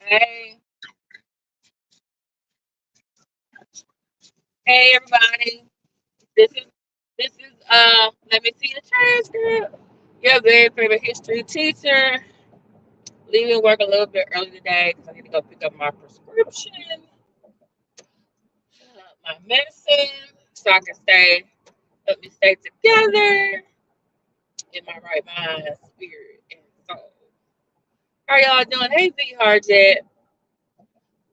Hey, hey, everybody. This is let me see the transcript. Your very favorite history teacher. Leaving work a little bit early today because I need to go pick up my prescription, my medicine, so I can help me stay together in my right mind, spirit, and soul. How are y'all doing? Hey, V Hard Jet.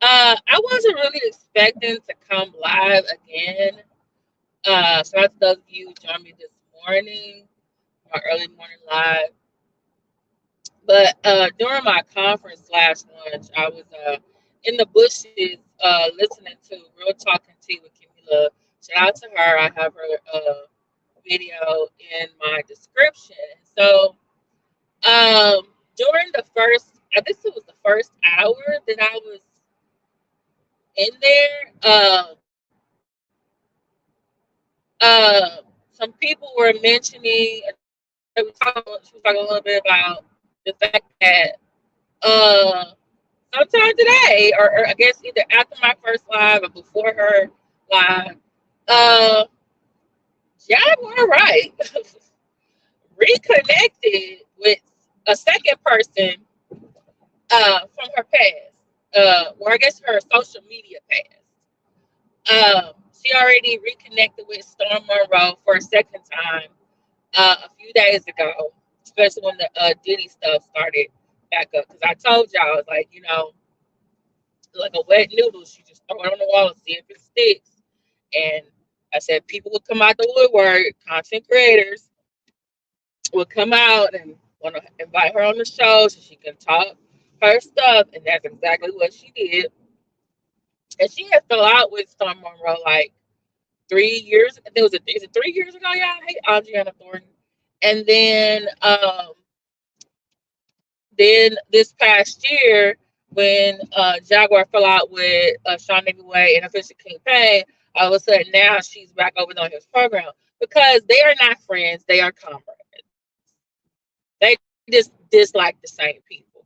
I wasn't really expecting to come live again. So that's those of you who joined me this morning, my early morning live. But during my conference last lunch, I was in the bushes listening to Real Talking Tea with Camila. Shout out to her. I have her video in my description. So during the first, I guess it was the first hour that I was in there, some people were mentioning, she was talking a little bit about the fact that uh, sometime today, or I guess either after my first live or before her live, uh, Jaguar Wright reconnected with a second person from her past, or I guess her social media past. She already reconnected with Storm Monroe for a second time a few days ago, especially when the Diddy stuff started back up. Because I told y'all, I was like, like a wet noodle, she just throw it on the wall and see if it sticks. And I said people would come out the woodwork, content creators would come out and want to invite her on the show so she can talk her stuff. And that's exactly what she did. And she had fell out with Storm Monroe like 3 years. There was is it 3 years ago, y'all? Hey, Adriana Thornton. And then this past year, when Jaguar fell out with Sean Way and Official King Payne, all of a sudden now she's back over on his program because they are not friends; they are comrades. They just dislike the same people.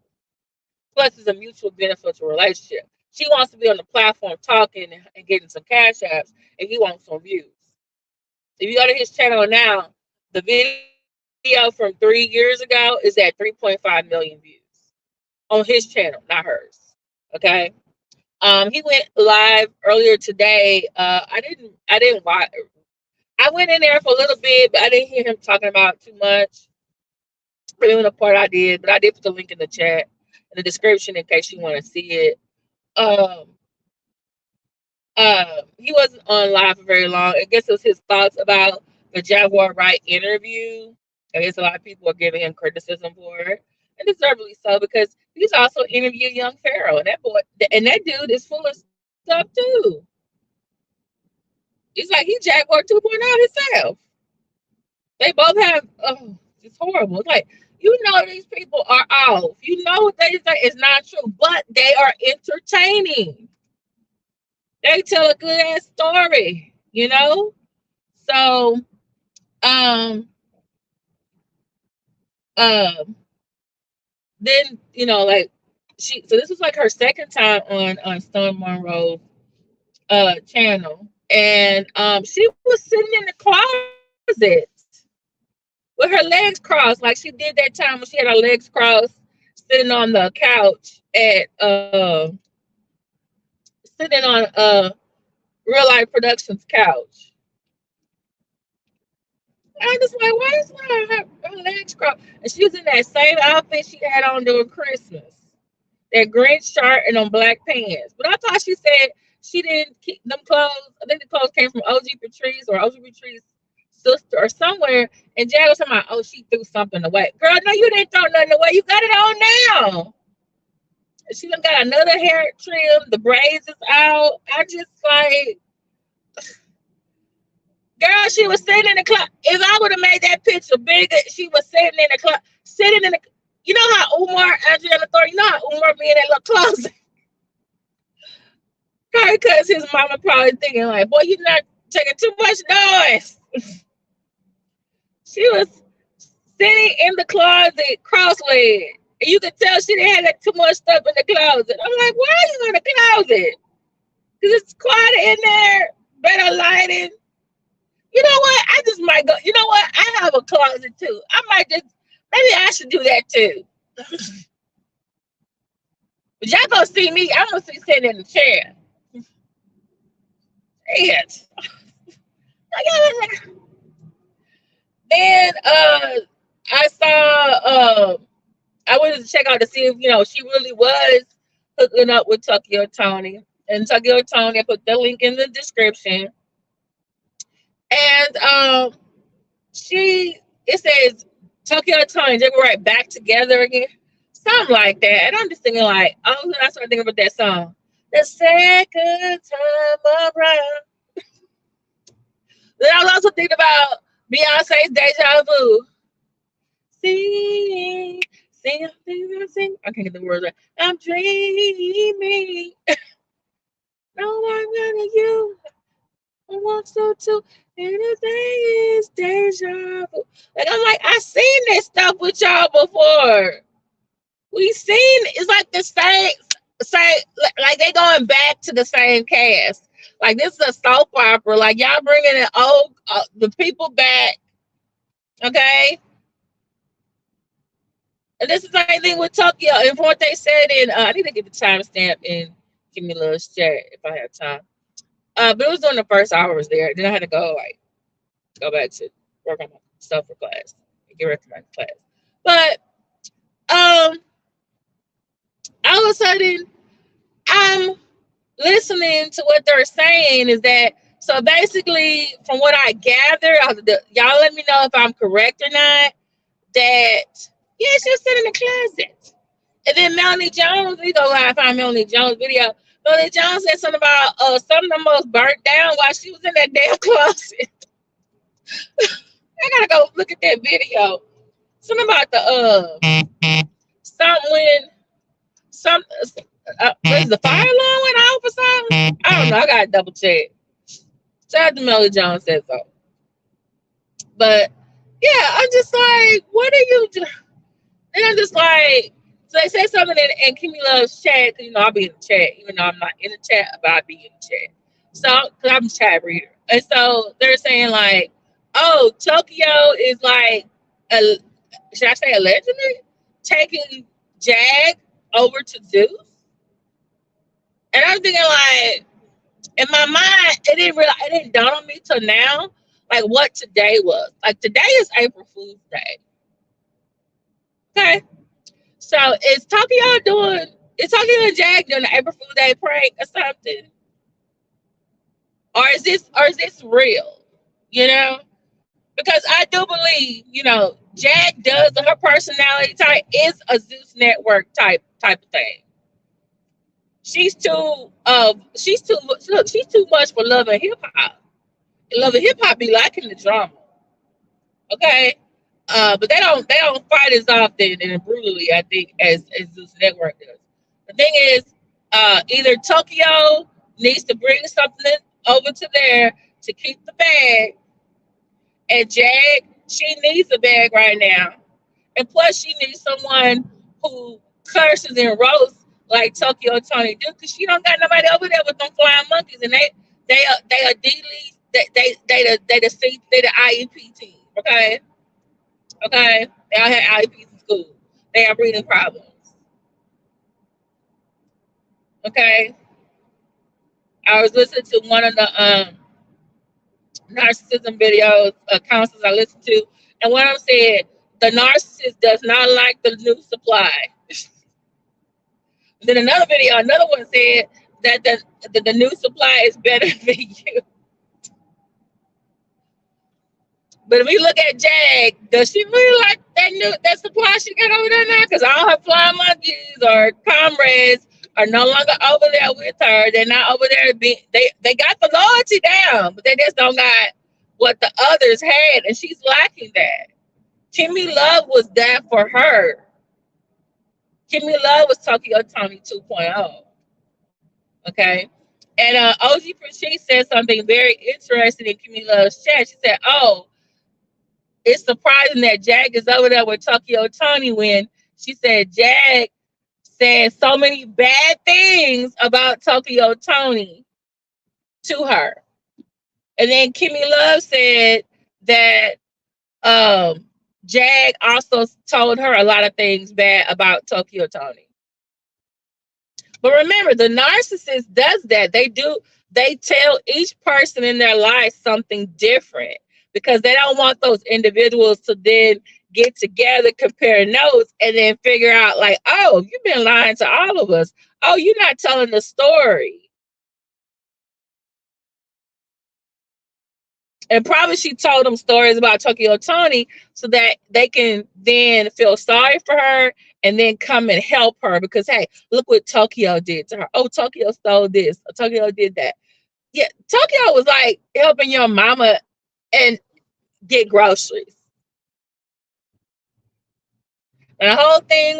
Plus, it's a mutual beneficial relationship. She wants to be on the platform talking and getting some cash apps, and he wants some views. If you go to his channel now, the video from 3 years ago is at 3.5 million views on his channel, not hers. Okay. He went live earlier today. I didn't watch. I went in there for a little bit, but I didn't hear him talking about too much. Really, the part I did, but I did put the link in the chat in the description in case you want to see it. Um, he wasn't on live for very long. I guess it was his thoughts about the Jaguar Wright interview. I guess a lot of people are giving him criticism for it, and deservedly so because he's also interviewed Young Pharaoh, and that dude is full of stuff too. He's like he Jaguar 2.0 himself. They both have. Oh, it's horrible. It's like these people are off. What they say is not true, but they are entertaining. They tell a good ass story, So, um, um, then like so this was like her second time on Stone Monroe's channel, and she was sitting in the closet with her legs crossed, like she did that time when she had her legs crossed, sitting on the couch at sitting on Real Life Productions couch. I was like, why is her legs crossed? And she was in that same outfit she had on during Christmas. That green shirt and on black pants. But I thought she said she didn't keep them clothes. I think the clothes came from OG Patrice or OG Patrice's sister or somewhere. And Jay was talking about, oh, she threw something away. Girl, no, you didn't throw nothing away. You got it on now. She done got another hair trim. The braids is out. I just like... Girl, she was sitting in the club. If I would have made that picture bigger, she was sitting in the club, sitting in the... You know how Umar, Adriana Thornton, how Umar be in that little closet? Probably because his mama probably thinking like, boy, you're not taking too much noise. She was sitting in the closet, cross-legged. And you could tell she didn't have like, too much stuff in the closet. I'm like, why are you in the closet? Because it's quiet in there, better lighting. You know what? I just might go. You know what? I have a closet too. I might just, maybe I should do that too. But y'all gonna see me. I'm gonna see sitting in the chair. Shit. Then I saw I wanted to check out to see if she really was hooking up with Tokyo Toni. And Tokyo Toni, I put the link in the description. And it says Tokyo Toni, Jaguar Wright back together again. Something like that. And I'm just thinking like, oh, then I started thinking about that song. The second time around. Then I was also thinking about Beyonce's Deja Vu. Sing. I can't get the words right. I'm dreaming. No one than you. I want so too. Anything is deja vu. Like I'm like, I seen this stuff with y'all before. We seen it's like the same, like they going back to the same cast. Like this is a soap opera. Like y'all bringing the old the people back. Okay. And this is the same thing with Tokyo. And from what they said in, I need to get the timestamp and give me a little chat if I have time. But it was during the first hours there. Then I had to go back to work on my stuff for class and get ready for my class. But all of a sudden, I'm listening to what they're saying is that, so basically, from what I gather, y'all let me know if I'm correct or not, that, yeah, she was sitting in the closet. And then Melanie Jones, we go live find Melanie Jones video. Melanie Jones said something about something almost burnt down while she was in that damn closet. I gotta go look at that video. Something about the was the fire alarm went off or something? I don't know. I gotta double check. Shout out to Melanie Jones said so. But yeah, I'm just like, what are you doing? And I'm just like, so they said something in Kimmy Love's chat, because I'll be in the chat, even though I'm not in the chat, but I'll be in the chat. So, because I'm a chat reader. And so they're saying like, oh, Tokyo is like, should I say allegedly, taking Jag over to Zeus? And I'm thinking like, in my mind, it didn't dawn on me till now, like what today was. Like today is April Fool's Day. Okay. So is Tokyo and Jag doing the April Fool's Day prank or something? Or is this real? Because I do believe, Jag does, her personality type is a Zeus Network type of thing. She's too much for Love and Hip Hop. And Love and Hip Hop be liking the drama. Okay? But they don't fight as often and brutally, I think, as Zeus Network does. The thing is, either Tokyo needs to bring something over to there to keep the bag, and Jag, she needs a bag right now. And plus, she needs someone who curses and roasts like Tokyo Toni do, because she don't got nobody over there with them flying monkeys, and they are D-League, they the IEP team, okay? Okay, they all had IEPs in school. They have breathing problems. Okay, I was listening to one of the narcissism videos, counselors I listened to, and one of them said the narcissist does not like the new supply. Then another one said that the new supply is better than you. But if we look at Jag, does she really like that supply she got over there now? Because all her flying monkeys or comrades are no longer over there with her. They're not over there. They got the loyalty down, but they just don't got what the others had, and she's lacking that. Kimmy Love was that for her. Kimmy Love was Tokyo Toni 2.0. Okay? And OG Prashee said something very interesting in Kimmy Love's chat. She said, oh, it's surprising that Jag is over there with Tokyo Toni when She said Jag said so many bad things about Tokyo Toni to her. And then Kimmy Love said that um, Jag also told her a lot of things bad about Tokyo Toni. But remember, the narcissist does that. They tell each person in their life something different because they don't want those individuals to then get together, compare notes, and then figure out like, oh, you've been lying to all of us. Oh, you're not telling the story. And probably she told them stories about Tokyo Toni so that they can then feel sorry for her and then come and help her because, hey, look what Tokyo did to her. Oh, Tokyo stole this. Tokyo did that. Yeah, Tokyo was like helping your mama and get groceries. And the whole thing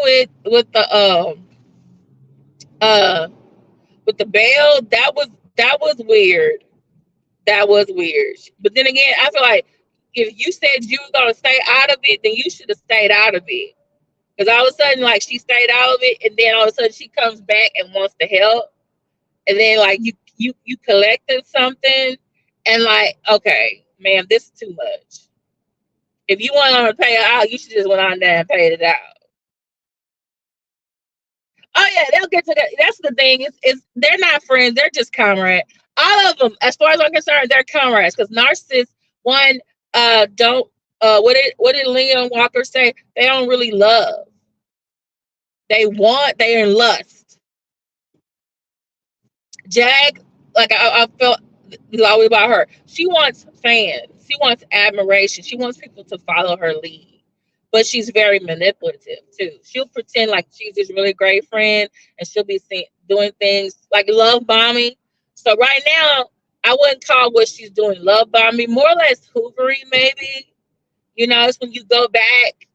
uh with the bail, that was weird. That was weird. But then again, I feel like if you said you were gonna stay out of it, then you should have stayed out of it. Because all of a sudden, like she stayed out of it, and then all of a sudden she comes back and wants to help, and then like you collected something, and like okay, ma'am, this is too much. If you want to pay it out, you should just went on there and paid it out. Oh yeah, they'll get to that. That's the thing. It's they're not friends. They're just comrades. All of them, as far as I'm concerned, they're comrades. Because narcissists, one, don't. What did Leon Walker say? They don't really love. They want. They're in lust. Jag, like I felt always about her. She wants fans. She wants admiration. She wants people to follow her lead. But she's very manipulative too. She'll pretend like she's this really great friend, and she'll be doing things like love bombing. So right now, I wouldn't call what she's doing love bombing. More or less hoovering, maybe. It's when you go back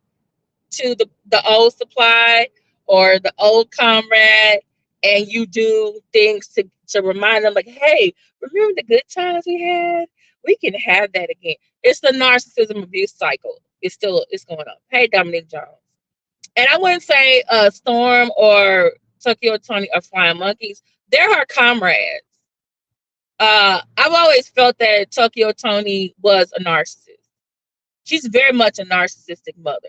to the old supply or the old comrade and you do things to remind them like, hey, remember the good times we had? We can have that again. It's the narcissism abuse cycle. It's going on. Hey, Dominique Jones. And I wouldn't say Storm or Tokyo Toni are flying monkeys. They're her comrades. I've always felt that Tokyo Toni was a narcissist. She's very much a narcissistic mother.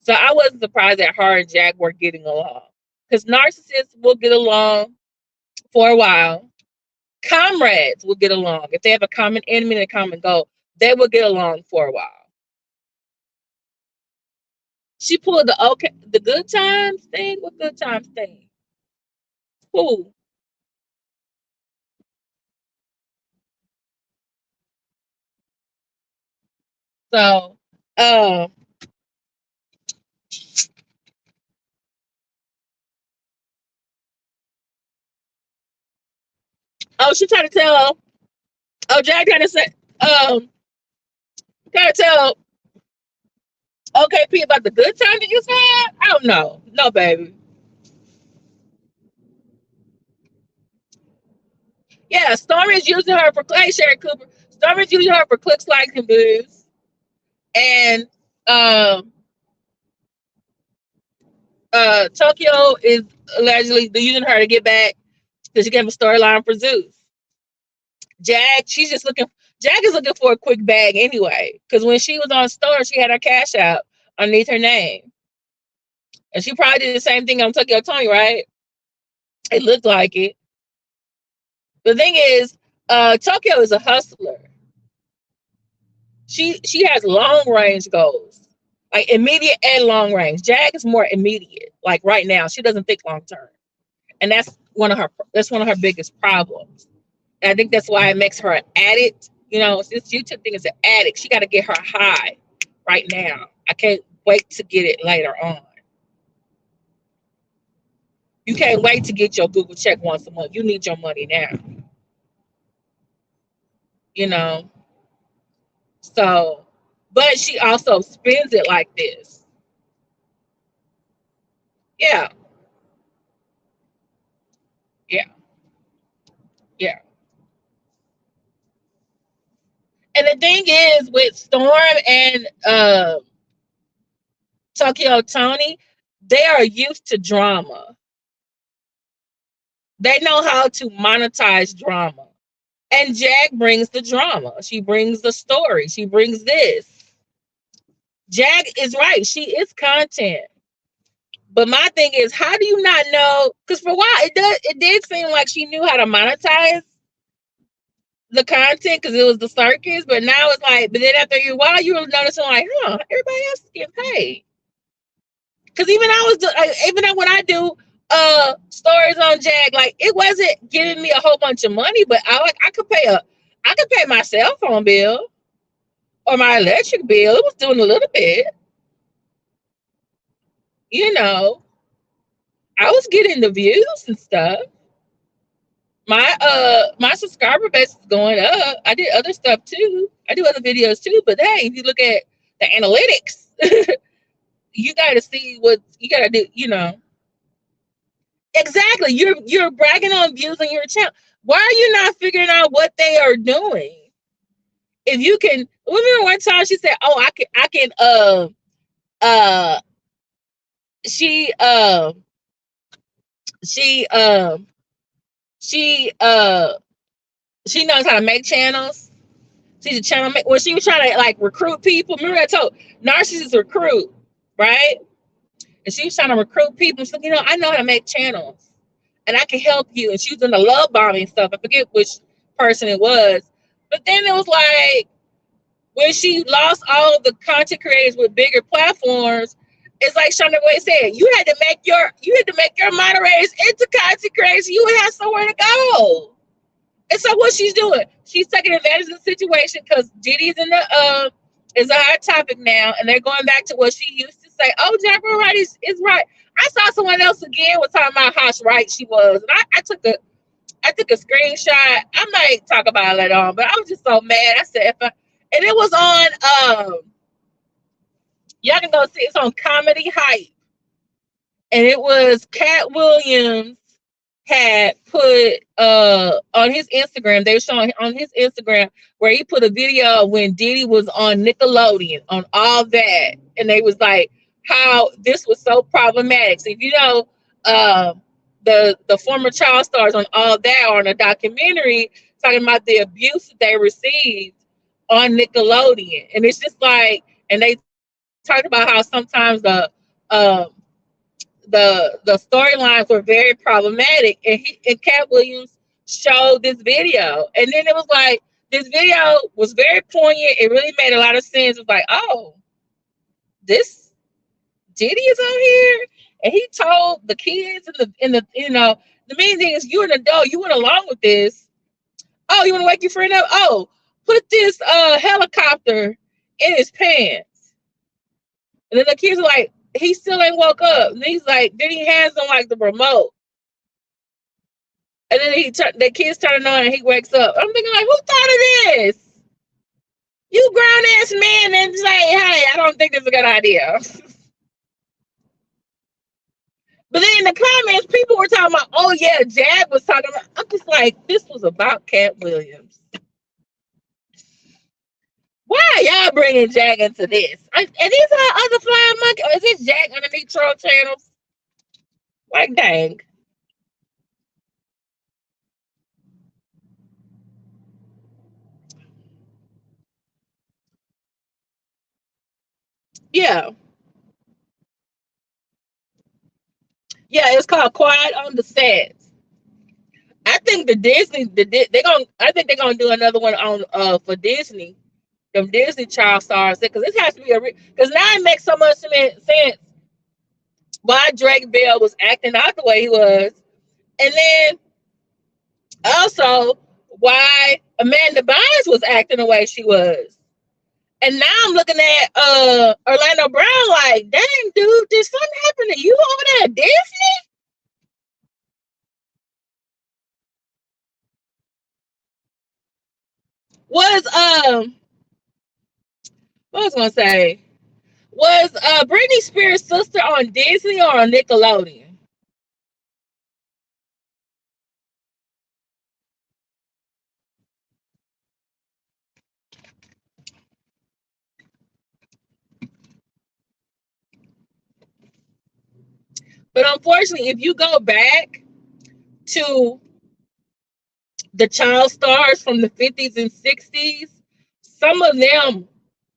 So I wasn't surprised that her and Jack were getting along. Because narcissists will get along for a while. Comrades will get along. If they have a common enemy and a common goal, they will get along for a while. She pulled the good times thing. What good times thing? Who? So, uh, she tried to tell. Oh, Jack trying to say. Trying to tell OKP about the good time that you had. I don't know. No, baby. Yeah, Storm is using her for Clay Sherry Cooper. Storm is using her for clicks, likes, and views. And Tokyo is allegedly using her to get back because she gave a storyline for Zeus. Jag, Jag is looking for a quick bag anyway. Because when she was on Storm, she had her cash out underneath her name. And she probably did the same thing on Tokyo Toni, right? It looked like it. The thing is, Tokyo is a hustler. She has long range goals, like immediate and long range. Jag is more immediate, like right now. She doesn't think long term, and that's one of her biggest problems. And I think that's why it makes her an addict. This YouTube thing is an addict. She got to get her high right now. I can't wait to get it later on. You can't wait to get your Google check once a month. You need your money now. So, but she also spends it like this. Yeah. Yeah. Yeah. And the thing is with Storm and Tokyo Toni, They are used to drama. They know how to monetize drama. And Jag brings the drama. She brings the story. She brings this. Jag is right. She is content. But my thing is, how do you not know? Because for a while, it did seem like she knew how to monetize the content because it was the circus. But now it's like, but then after a while, you were noticing like, everybody else is getting paid. Because even when I do stories on Jag, like it wasn't giving me a whole bunch of money, but I could pay my cell phone bill or my electric bill. It was doing a little bit, you know. I was getting the views and stuff. My subscriber base is going up. I did other stuff too. I do other videos too. But hey, if you look at the analytics, you got to see what you got to do. You know exactly. You're bragging on views on your channel. Why are you not figuring out what they are doing? If you can, remember one time she said, "Oh, I can." Uh, she she she she knows how to make channels. She's a channel make. Well, she was trying to like recruit people. Remember I told narcissists recruit, right? And she was trying to recruit people. So I know how to make channels, and I can help you. And she was in the love bombing stuff. I forget which person it was, but then it was like when she lost all of the content creators with bigger platforms. It's like Shonda Boy said, you had to make your moderators into content creators. So you would have somewhere to go. And so what she's doing, she's taking advantage of the situation because Diddy's is a hot topic now, and they're going back to what she used to say. Oh, Jaguar Wright is right. I saw someone else again was talking about how right she was, and I took a screenshot. I might talk about it later on, but I was just so mad. I said, and it was on y'all can go see it's on Comedy Hype, and it was Cat Williams had put on his Instagram. They were showing on his Instagram where he put a video when Diddy was on Nickelodeon on all that, and they was like how this was so problematic. So if you know the former child stars on all that are on a documentary talking about the abuse that they received on Nickelodeon, and it's just like, and they talked about how sometimes um the storylines were very problematic, and Cat Williams showed this video, and then it was like this video was very poignant. It really made a lot of sense. It was like, oh, this Diddy is on here, and he told the kids in the the main thing is you're an adult, you went along with this. Oh, you want to wake your friend up? Oh, put this helicopter in his pants, and then the kids are like, he still ain't woke up. And he's like, then he hands them like the remote. And then the kids turn it on and he wakes up. I'm thinking like, who thought of this? You grown ass man and say, hey, I don't think this is a good idea. But then in the comments, people were talking about, oh yeah, Jag was talking about. I'm just like, this was about Cat Williams. Why are y'all bringing Jag into this? Are these our other flying monkey? Or is this Jag underneath troll channels? Like, dang. Yeah. Yeah, it's called Quiet on the Set. I think I think they're gonna do another one on for Disney, them Disney child stars, because this has to be because now it makes so much sense why Drake Bell was acting out the way he was, and then also why Amanda Bynes was acting the way she was. And now I'm looking at Orlando Brown like, dang dude, did something happen to you over there at Disney? Was what was I gonna say? Was Britney Spears' sister on Disney or on Nickelodeon? But unfortunately, if you go back to the child stars from the 50s and 60s, some of them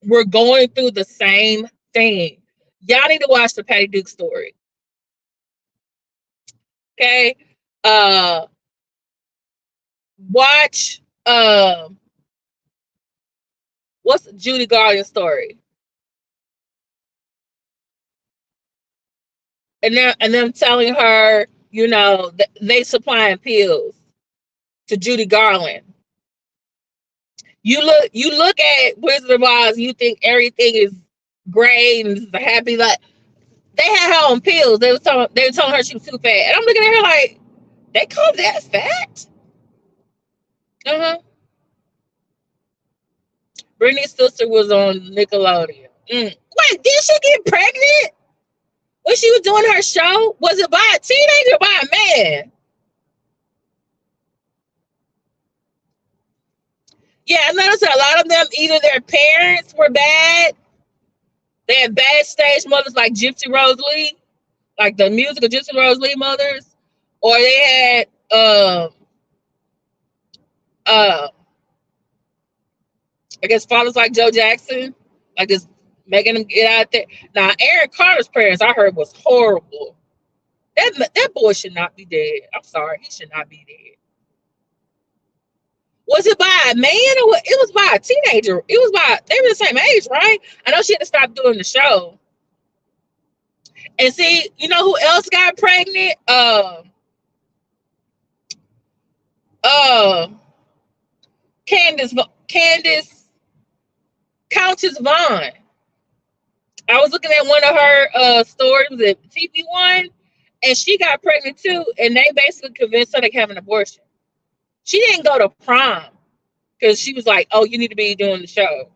were going through the same thing. Y'all need to watch the Patty Duke story. Okay. Uh watch what's Judy Garland's story? And them telling her, they supplying pills to Judy Garland. You look at Wizard of Oz, you think everything is great and is happy. Like they had her on pills. They were telling her she was too fat. And I'm looking at her like, they call that fat? Uh-huh. Britney's sister was on Nickelodeon. Wait, did she get pregnant when she was doing her show? Was it by a teenager or by a man? Yeah, I noticed a lot of them, either their parents were bad, they had bad stage mothers like Gypsy Rose Lee, like the musical Gypsy Rose Lee mothers, or they had uh I guess fathers like Joe Jackson, like just making them get out there. Now Aaron Carter's parents I heard was horrible. That boy should not be dead. I'm sorry, he should not be dead. Was it by a man or what? It was by a teenager? It was by, they were the same age, right? I know she had to stop doing the show. And see, you know who else got pregnant? Uh, Candace Countess Vaughn. I was looking at one of her stories at TV One, and she got pregnant too. And they basically convinced her to have an abortion. She didn't go to prom because she was like, "Oh, you need to be doing the show."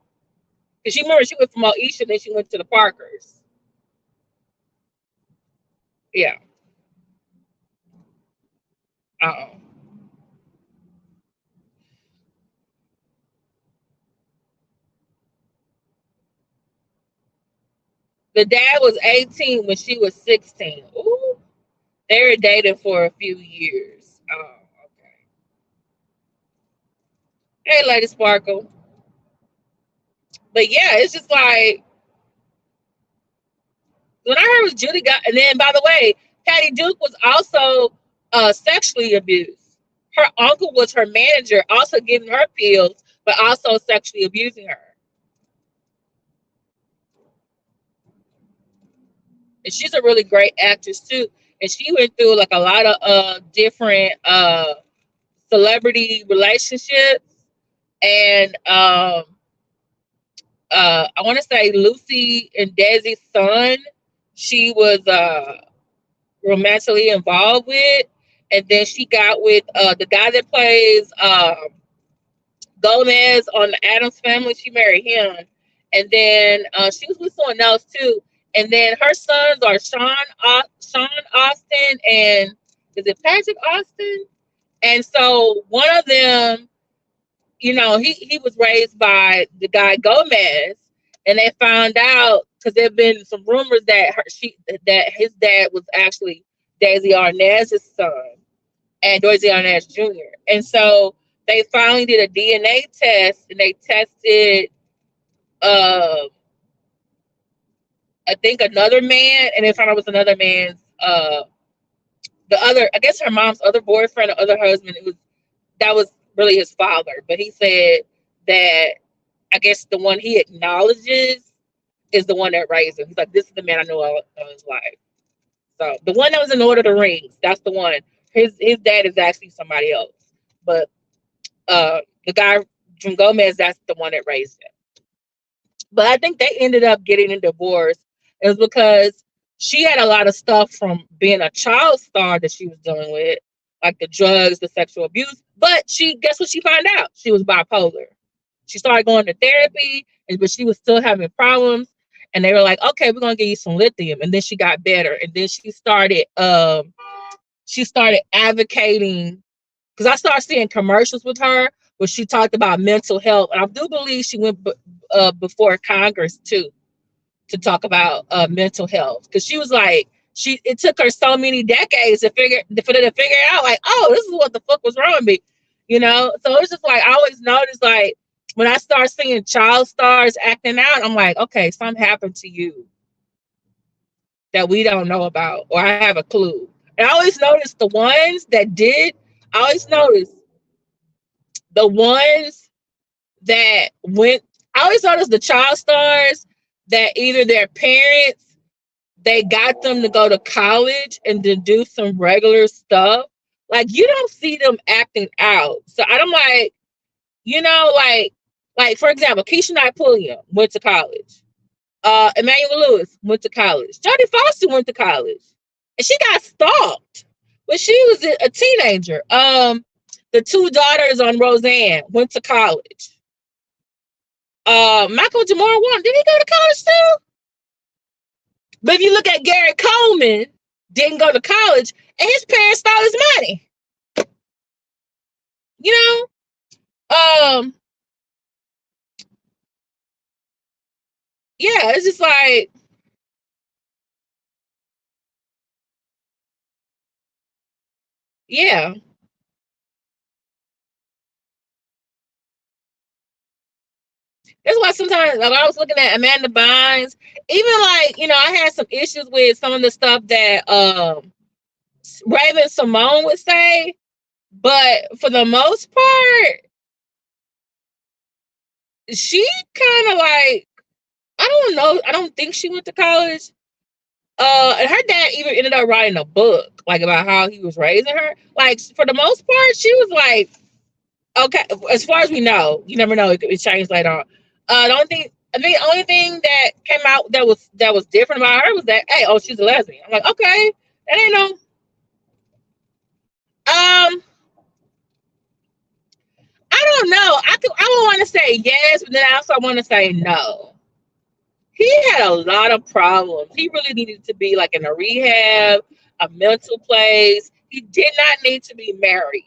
Because she remember she went from Moesha, then she went to the Parkers. Yeah. Uh-oh. The dad was 18 when she was 16. Ooh. They were dating for a few years. Oh, okay. Hey, Lady Sparkle. But yeah, it's just like when I heard it was Judy got, and then by the way, Patty Duke was also sexually abused. Her uncle was her manager, also giving her pills, but also sexually abusing her. And she's a really great actress too. And she went through like a lot of different celebrity relationships. And I want to say Lucy and Desi's son, she was romantically involved with. And then she got with the guy that plays Gomez on the Addams Family. She married him. And then she was with someone else too. And then her sons are Sean Austin and is it Patrick Austin? And so one of them, he was raised by the guy Gomez, and they found out because there have been some rumors that his dad was actually Daisy Arnaz's son and Daisy Arnaz Jr. And so they finally did a DNA test, and they tested, I think another man, and they found out it was another man's, the other, I guess her mom's other boyfriend or other husband. That was really his father, but he said that I guess the one he acknowledges is the one that raised him. He's like, this is the man I know all of his life. So the one that was in Lord of the Rings, that's the one. His dad is actually somebody else, but the guy from Gomez, that's the one that raised him. But I think they ended up getting a divorce. It was because she had a lot of stuff from being a child star that she was dealing with, like the drugs, the sexual abuse. But guess what she found out? She was bipolar. She started going to therapy, but she was still having problems. And they were like, okay, we're gonna give you some lithium. And then she got better. And then she started advocating, because I started seeing commercials with her where she talked about mental health. And I do believe she went before Congress too to talk about mental health, because she was like, it took her so many decades for her to figure out, like, oh, this is what the fuck was wrong with me, you know? So it's just like, I always notice, like, when I start seeing child stars acting out, I'm like, okay, something happened to you that we don't know about, or I have a clue. And I always notice the ones that did, I always notice the ones that went, I always notice the child stars that either their parents, they got them to go to college and to do some regular stuff. Like, you don't see them acting out. So I'm like, you know, like for example, Keisha Knight Pulliam went to college. Emmanuel Lewis went to college. Jodie Foster went to college. And she got stalked when she was a teenager. The two daughters on Roseanne went to college. Michael Jamar Warren, did he go to college too? But if you look at Gary Coleman, didn't go to college, and his parents stole his money. You know? Yeah, it's just like, yeah. That's why sometimes, like, I was looking at Amanda Bynes, even like, you know, I had some issues with some of the stuff that Raven Simone would say, but for the most part, she kind of like, I don't know, I don't think she went to college. And her dad even ended up writing a book, like, about how he was raising her. Like, for the most part, she was like, okay, as far as we know, you never know, it could change later on. The only thing that came out that was different about her was that, hey, oh, she's a lesbian. I'm like, okay, that ain't no. I don't know. I would want to say yes, but then I also want to say no. He had a lot of problems. He really needed to be like in a rehab, a mental place. He did not need to be married.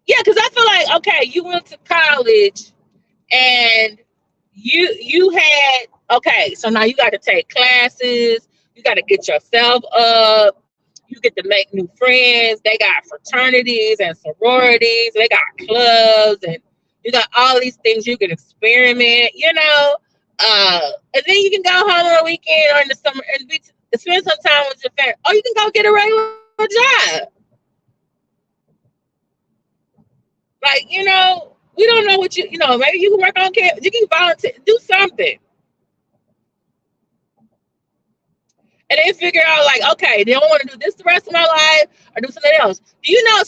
Yeah, because I feel like, okay, you went to college and you had, okay, so now you got to take classes, you got to get yourself up, you get to make new friends. They got fraternities and sororities, they got clubs, and you got all these things you can experiment, you know. And then you can go home on a weekend or in the summer and spend some time with your family. Oh, you can go get a regular job. Like, you know, we don't know what you know, maybe you can work on campus, you can volunteer, do something. And then figure out, like, okay, they don't want to do this the rest of my life or do something else. Do you know,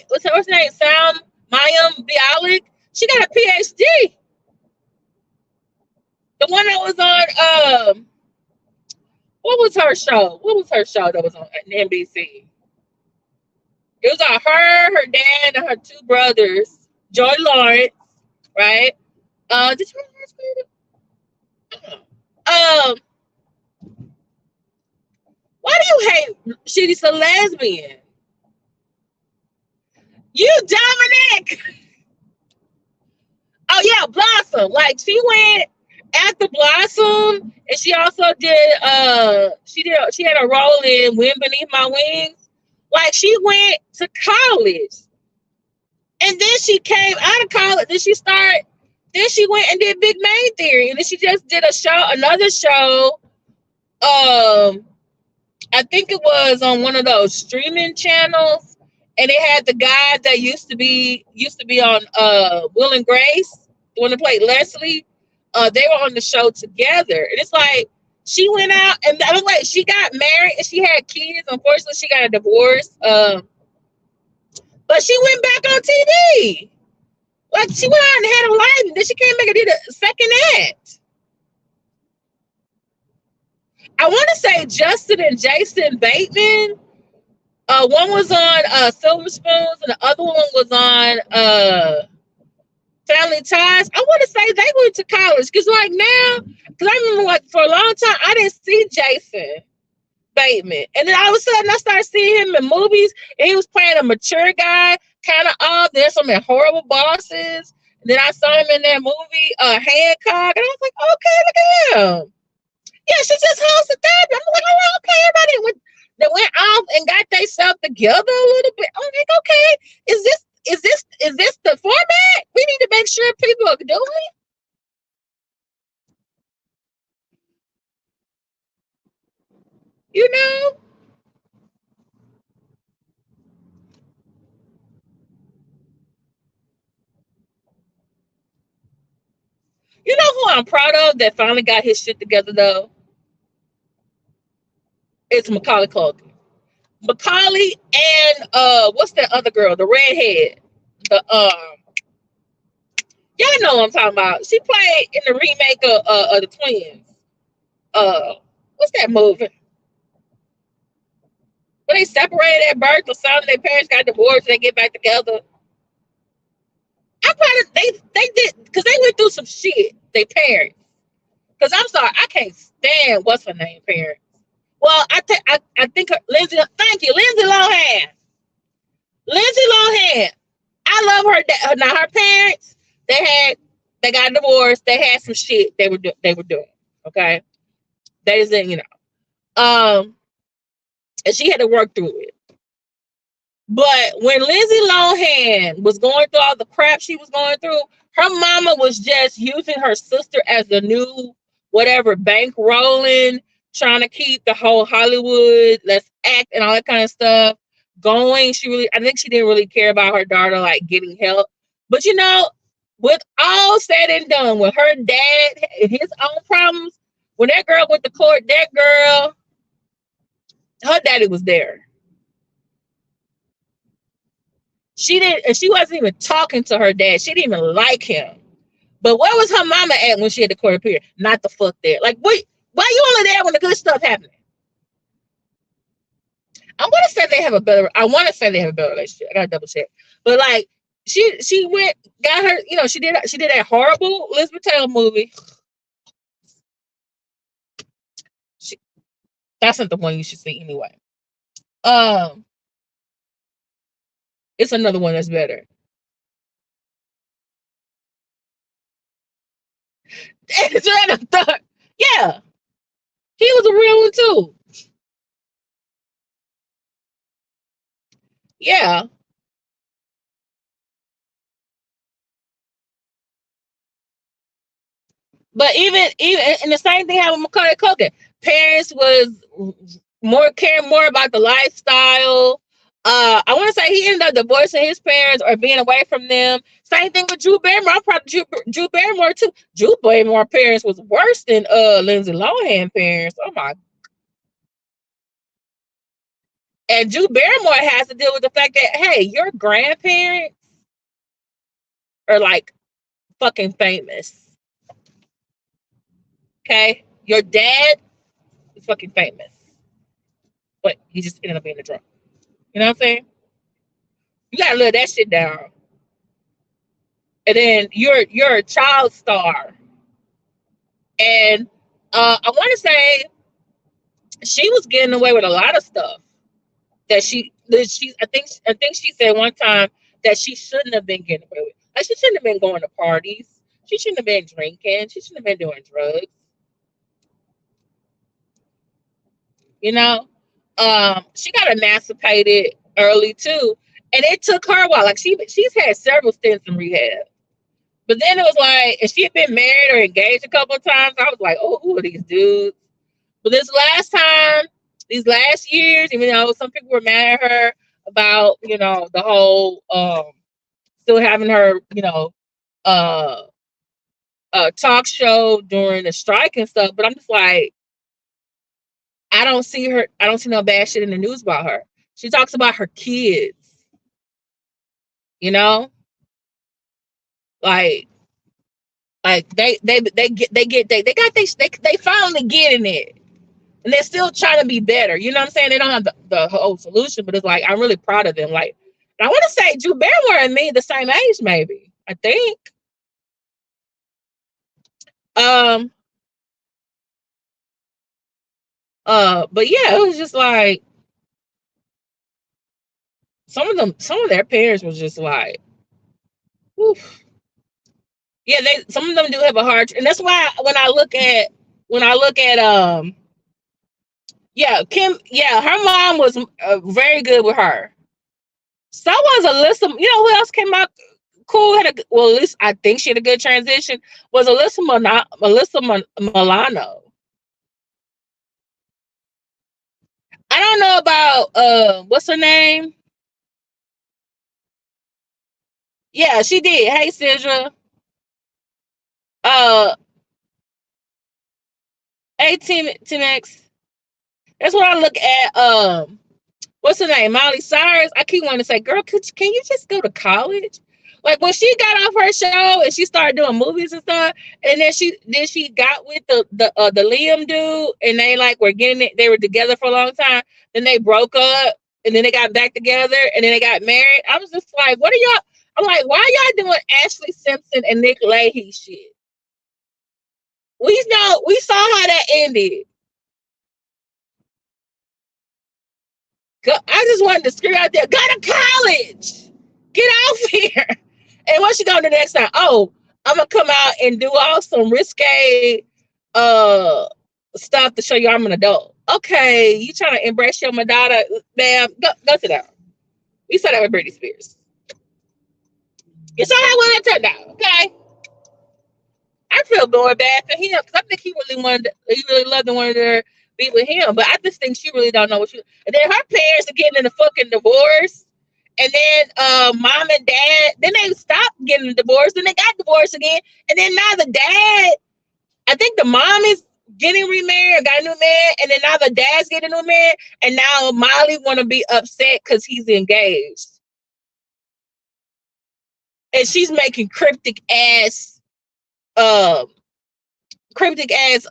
what's her name? Sam Mayim Bialik? She got a PhD. The one that was on, what was her show? What was her show that was on NBC? It was on her dad, and her two brothers, Joy Lawrence, right? Did you remember her? Why do you hate she's a lesbian? You Dominic! Oh yeah, Blossom. Like, she went after Blossom, and she also did she had a role in Wind Beneath My Wings. Like, she went to college. And then she came out of college. Then she went and did Big Bang Theory. And then she just did another show. I think it was on one of those streaming channels, and it had the guy that used to be on Will and Grace, the one that played Leslie. They were on the show together, and it's like she went out, and I was like, she got married and she had kids. Unfortunately, she got a divorce, but she went back on TV. Like, she went out and had a life, and then she came back and did a second act. I want to say Justin and Jason Bateman. One was on Silver Spoons, and the other one was on Family Ties. I want to say they went to college, because like now, because I remember, like, for a long time I didn't see Jason Bateman, and then all of a sudden I started seeing him in movies, and he was playing a mature guy, kind of odd. There's some Horrible Bosses, and then I saw him in that movie Hancock, and I was like, okay, look at him. Yeah, she just hosted therapy. I'm like, oh, okay, everybody went, they went off and got themselves together a little bit. I'm like, okay, is this the format? We need to make sure people are doing. You know, you know who I'm proud of that finally got his shit together though? It's Macaulay Culkin. Macaulay and what's that other girl? The redhead. The y'all know what I'm talking about. She played in the remake of the twins. Uh, what's that movie? When they separated at birth, or something, their parents got divorced, they get back together. I'm proud of they did because they went through some shit. They parents. Because I'm sorry, I can't stand what's her name parents. Well, I think Lindsay. Thank you, Lindsay Lohan. Lindsay Lohan. I love her. Now her parents, they got divorced. They had some shit they were doing. Okay, they just didn't, and she had to work through it. But when Lindsay Lohan was going through all the crap she was going through, her mama was just using her sister as the new whatever bank rolling, trying to keep the whole Hollywood, let's act and all that kind of stuff going. I think she didn't really care about her daughter like getting help. But with all said and done, with her dad and his own problems, when that girl went to court, her daddy was there. She didn't, and she wasn't even talking to her dad. She didn't even like him. But where was her mama at when she had the court appear? Not the fuck there. Like, wait, why you only there when the good stuff happening? I want to say they have a better. I want to say they have a better relationship. I gotta double check. But like, she went, got her. She did that horrible Elizabeth Taylor movie. She, that's not the one you should see anyway. Um, it's another one that's better. Yeah, he was a real one too. Yeah, but even and the same thing happened with Macaulay Culkin. Parents was caring more about the lifestyle. I want to say he ended up divorcing his parents or being away from them. Same thing with Drew Barrymore. I'm proud of Drew Barrymore too. Drew Barrymore parents was worse than Lindsay Lohan parents. Oh my! And Drew Barrymore has to deal with the fact that hey, your grandparents are like fucking famous. Okay, your dad is fucking famous, but he just ended up being a drunk. You know what I'm saying? You gotta let that shit down. And then you're a child star. And I want to say she was getting away with a lot of stuff that she I think she said one time that she shouldn't have been getting away with. Like she shouldn't have been going to parties. She shouldn't have been drinking. She shouldn't have been doing drugs. You know, she got emancipated early too, and it took her a while. Like she's had several stints in rehab. But then it was like, and she had been married or engaged a couple of times. I was like, oh, who are these dudes? But this last time, these last years, even though some people were mad at her about, the whole still having her, uh talk show during the strike and stuff. But I'm just like, I don't see no bad shit in the news about her. She talks about her kids, you know, like they finally getting it, and they're still trying to be better. You know what I'm saying? They don't have the whole solution, but it's like I'm really proud of them. Like, I want to say Drew Barrymore and me the same age, maybe. I think. Um. But yeah, it was just like some of their parents was just like, oof. Yeah, some of them do have a hard, and that's why when I look at when I look at yeah, Kim, yeah, her mom was very good with her. So was Alyssa. You know who else came out cool? Had a well, at least I think she had a good transition. Was Milano. I don't know about what's her name? Yeah, she did. Hey, Sidra. Uh, 18 That's what I look at. What's her name? Miley Cyrus. I keep wanting to say, girl, can you just go to college? Like when she got off her show and she started doing movies and stuff, and then she got with the Liam dude, and they like were getting it. They were together for a long time. Then they broke up, and then they got back together, and then they got married. I was just like, what are y'all? I'm like, why are y'all doing Ashley Simpson and Nick Leahy shit? We saw how that ended. I just wanted to scream out there, go to college. Get off here. And what you gonna do next time? Oh, I'm gonna come out and do all some risque uh stuff to show you I'm an adult. Okay, you trying to embrace your Madonna, ma'am? Go sit down. We said that with Britney Spears. You saw how well that turned out, okay? I feel more bad for him because I think he really loved and wanted her to be with him. But I just think she really don't know what she. And then her parents are getting in a fucking divorce. And then mom and dad, then they stopped getting a divorce. Then they got divorced again. And then now the dad, I think the mom is getting remarried, got a new man. And then now the dad's getting a new man. And now Molly want to be upset because he's engaged. And she's making uh, cryptic ass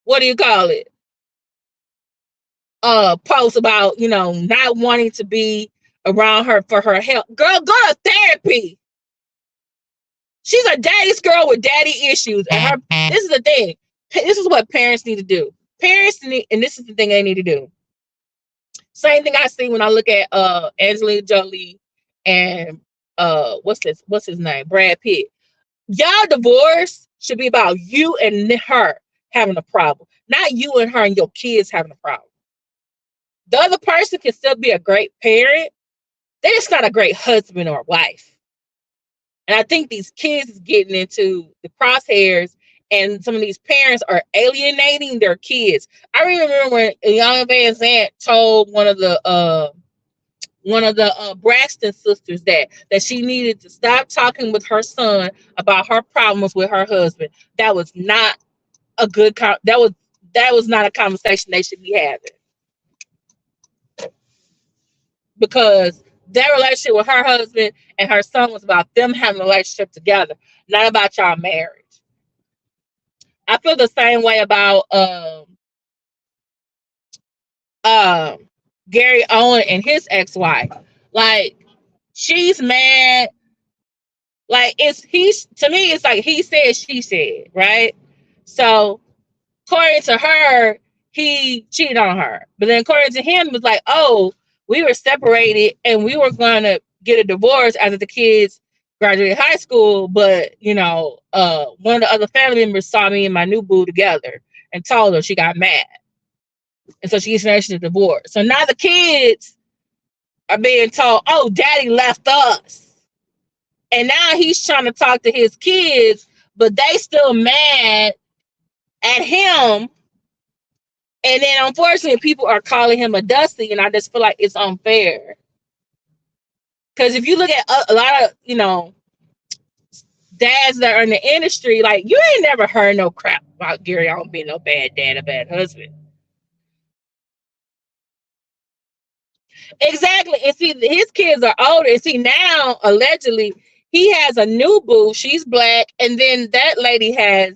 what do you call it? Posts about, not wanting to be around her for her health. Girl, go to therapy. She's a daddy's girl with daddy issues. And this is the thing. This is what parents need to do. And this is the thing they need to do. Same thing I see when I look at Angelina Jolie and what's his name? Brad Pitt. Y'all divorce should be about you and her having a problem, not you and her and your kids having a problem. The other person can still be a great parent. They're just not a great husband or wife. And I think these kids is getting into the crosshairs, and some of these parents are alienating their kids. I remember when Young Van Zant told one of the Braxton sisters that she needed to stop talking with her son about her problems with her husband. That was not a good that was not a conversation they should be having, because their relationship with her husband and her son was about them having a relationship together, not about y'all marriage. I feel the same way about Gary Owen and his ex-wife. Like, she's mad. Like, to me, it's like he said, she said, right? So, according to her, he cheated on her. But then according to him, it was like, oh, we were separated and we were going to get a divorce after the kids graduated high school. But, one of the other family members saw me and my new boo together and told her. She got mad. And so she finished the divorce. So now the kids are being told, oh, daddy left us. And now he's trying to talk to his kids, but they still mad at him. And then, unfortunately, people are calling him a Dusty, and I just feel like it's unfair. Because if you look at a lot of, dads that are in the industry, like, you ain't never heard no crap about Gary Owen being no bad dad or bad husband. Exactly. And see, his kids are older. And see, now, allegedly, he has a new boo. She's black. And then that lady has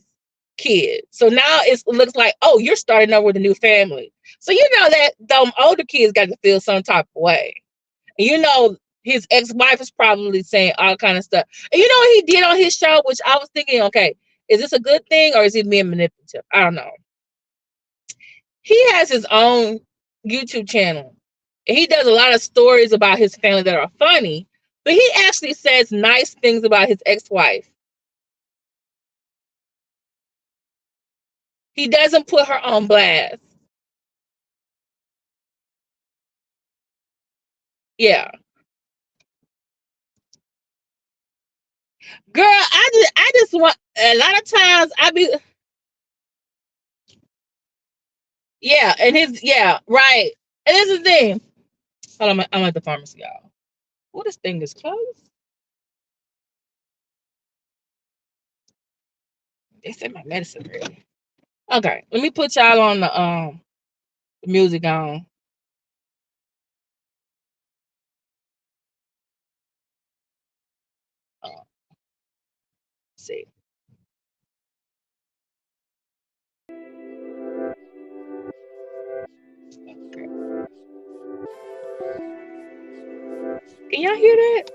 kids. So now it looks like, oh, you're starting over with a new family. So that them older kids got to feel some type of way. And his ex-wife is probably saying all kind of stuff. And you know what he did on his show, which I was thinking, okay, is this a good thing or is he being manipulative? I don't know. He has his own YouTube channel. And he does a lot of stories about his family that are funny, but he actually says nice things about his ex-wife. He doesn't put her on blast. Yeah. Girl, I just want, a lot of times I be, yeah, and his, yeah, right. And this is the thing. Hold on, I'm at the pharmacy, y'all. Well, this thing is closed. They said my medicine ready. Okay, let me put y'all on the music on. Let's see. Okay. Can y'all hear that?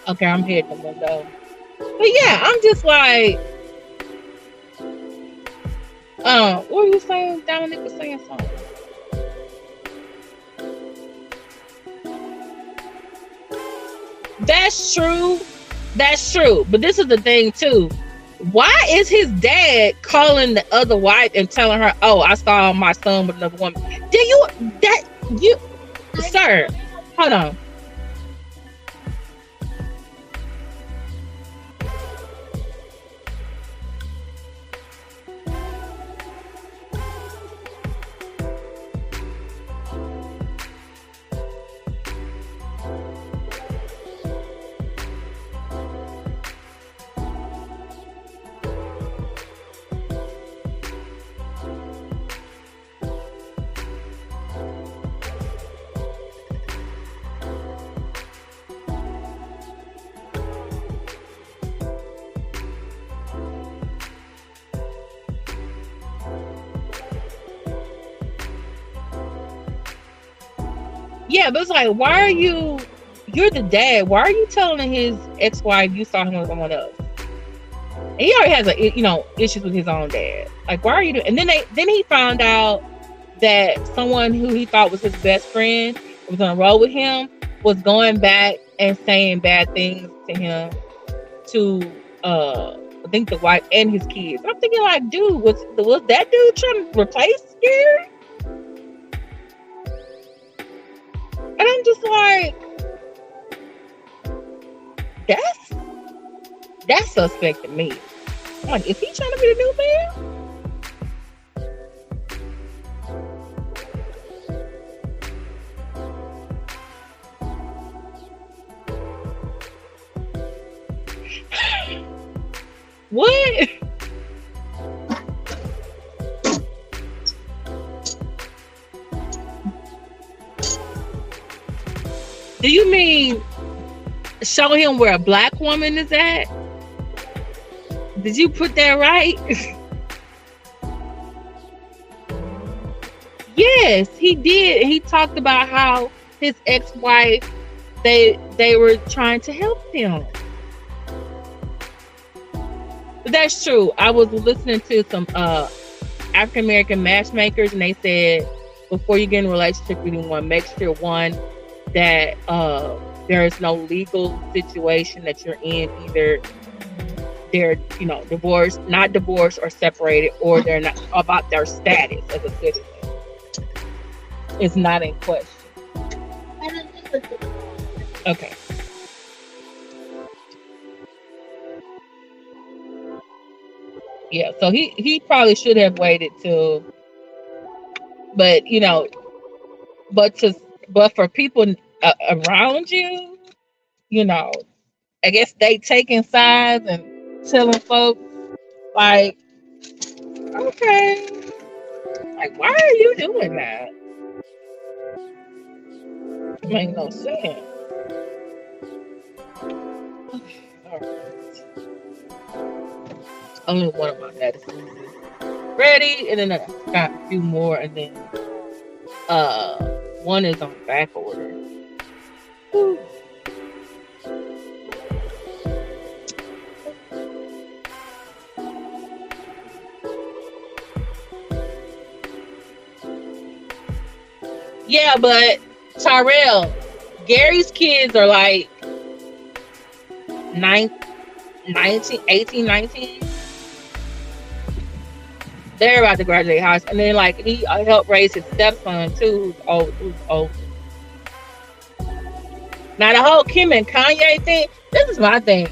Okay, I'm hitting the window. But yeah, I'm just like, what were you saying? Dominic was saying something. That's true. That's true. But this is the thing too. Why is his dad calling the other wife and telling her, "Oh, I saw my son with another woman"? Do you that you, sir? Hold on. Yeah, but it's like, why are you? You're the dad. Why are you telling his ex-wife you saw him with someone else? And he already has issues with his own dad. Like, why are you doing? And then he found out that someone who he thought was his best friend was on a roll with him was going back and saying bad things to him, to I think the wife and his kids. I'm thinking like, dude, was that dude trying to replace Gary? And I'm just like, that's suspect to me. I'm like, is he trying to be the new man? What? Do you mean show him where a black woman is at? Did you put that right? Yes, he did. He talked about how his ex-wife, they were trying to help him. But that's true. I was listening to some African American matchmakers, and they said before you get in a relationship with anyone, make sure one that there is no legal situation that you're in. Either they're divorced, not divorced, or separated, or they're not, about their status as a citizen. It's not in question. Okay. Yeah, so he probably should have waited till, but but for people around you, I guess they taking sides and telling folks like, okay, like, why are you doing that? It makes no sense. All right. Only one of my medicines is ready, and then I got a few more, and then one is on back order. Whew. Yeah, but Tyrell, Gary's kids are like 9, 19, 18, 19. They're about to graduate high school. And then, like, he helped raise his stepson, too, who's old. Now, the whole Kim and Kanye thing, this is my thing.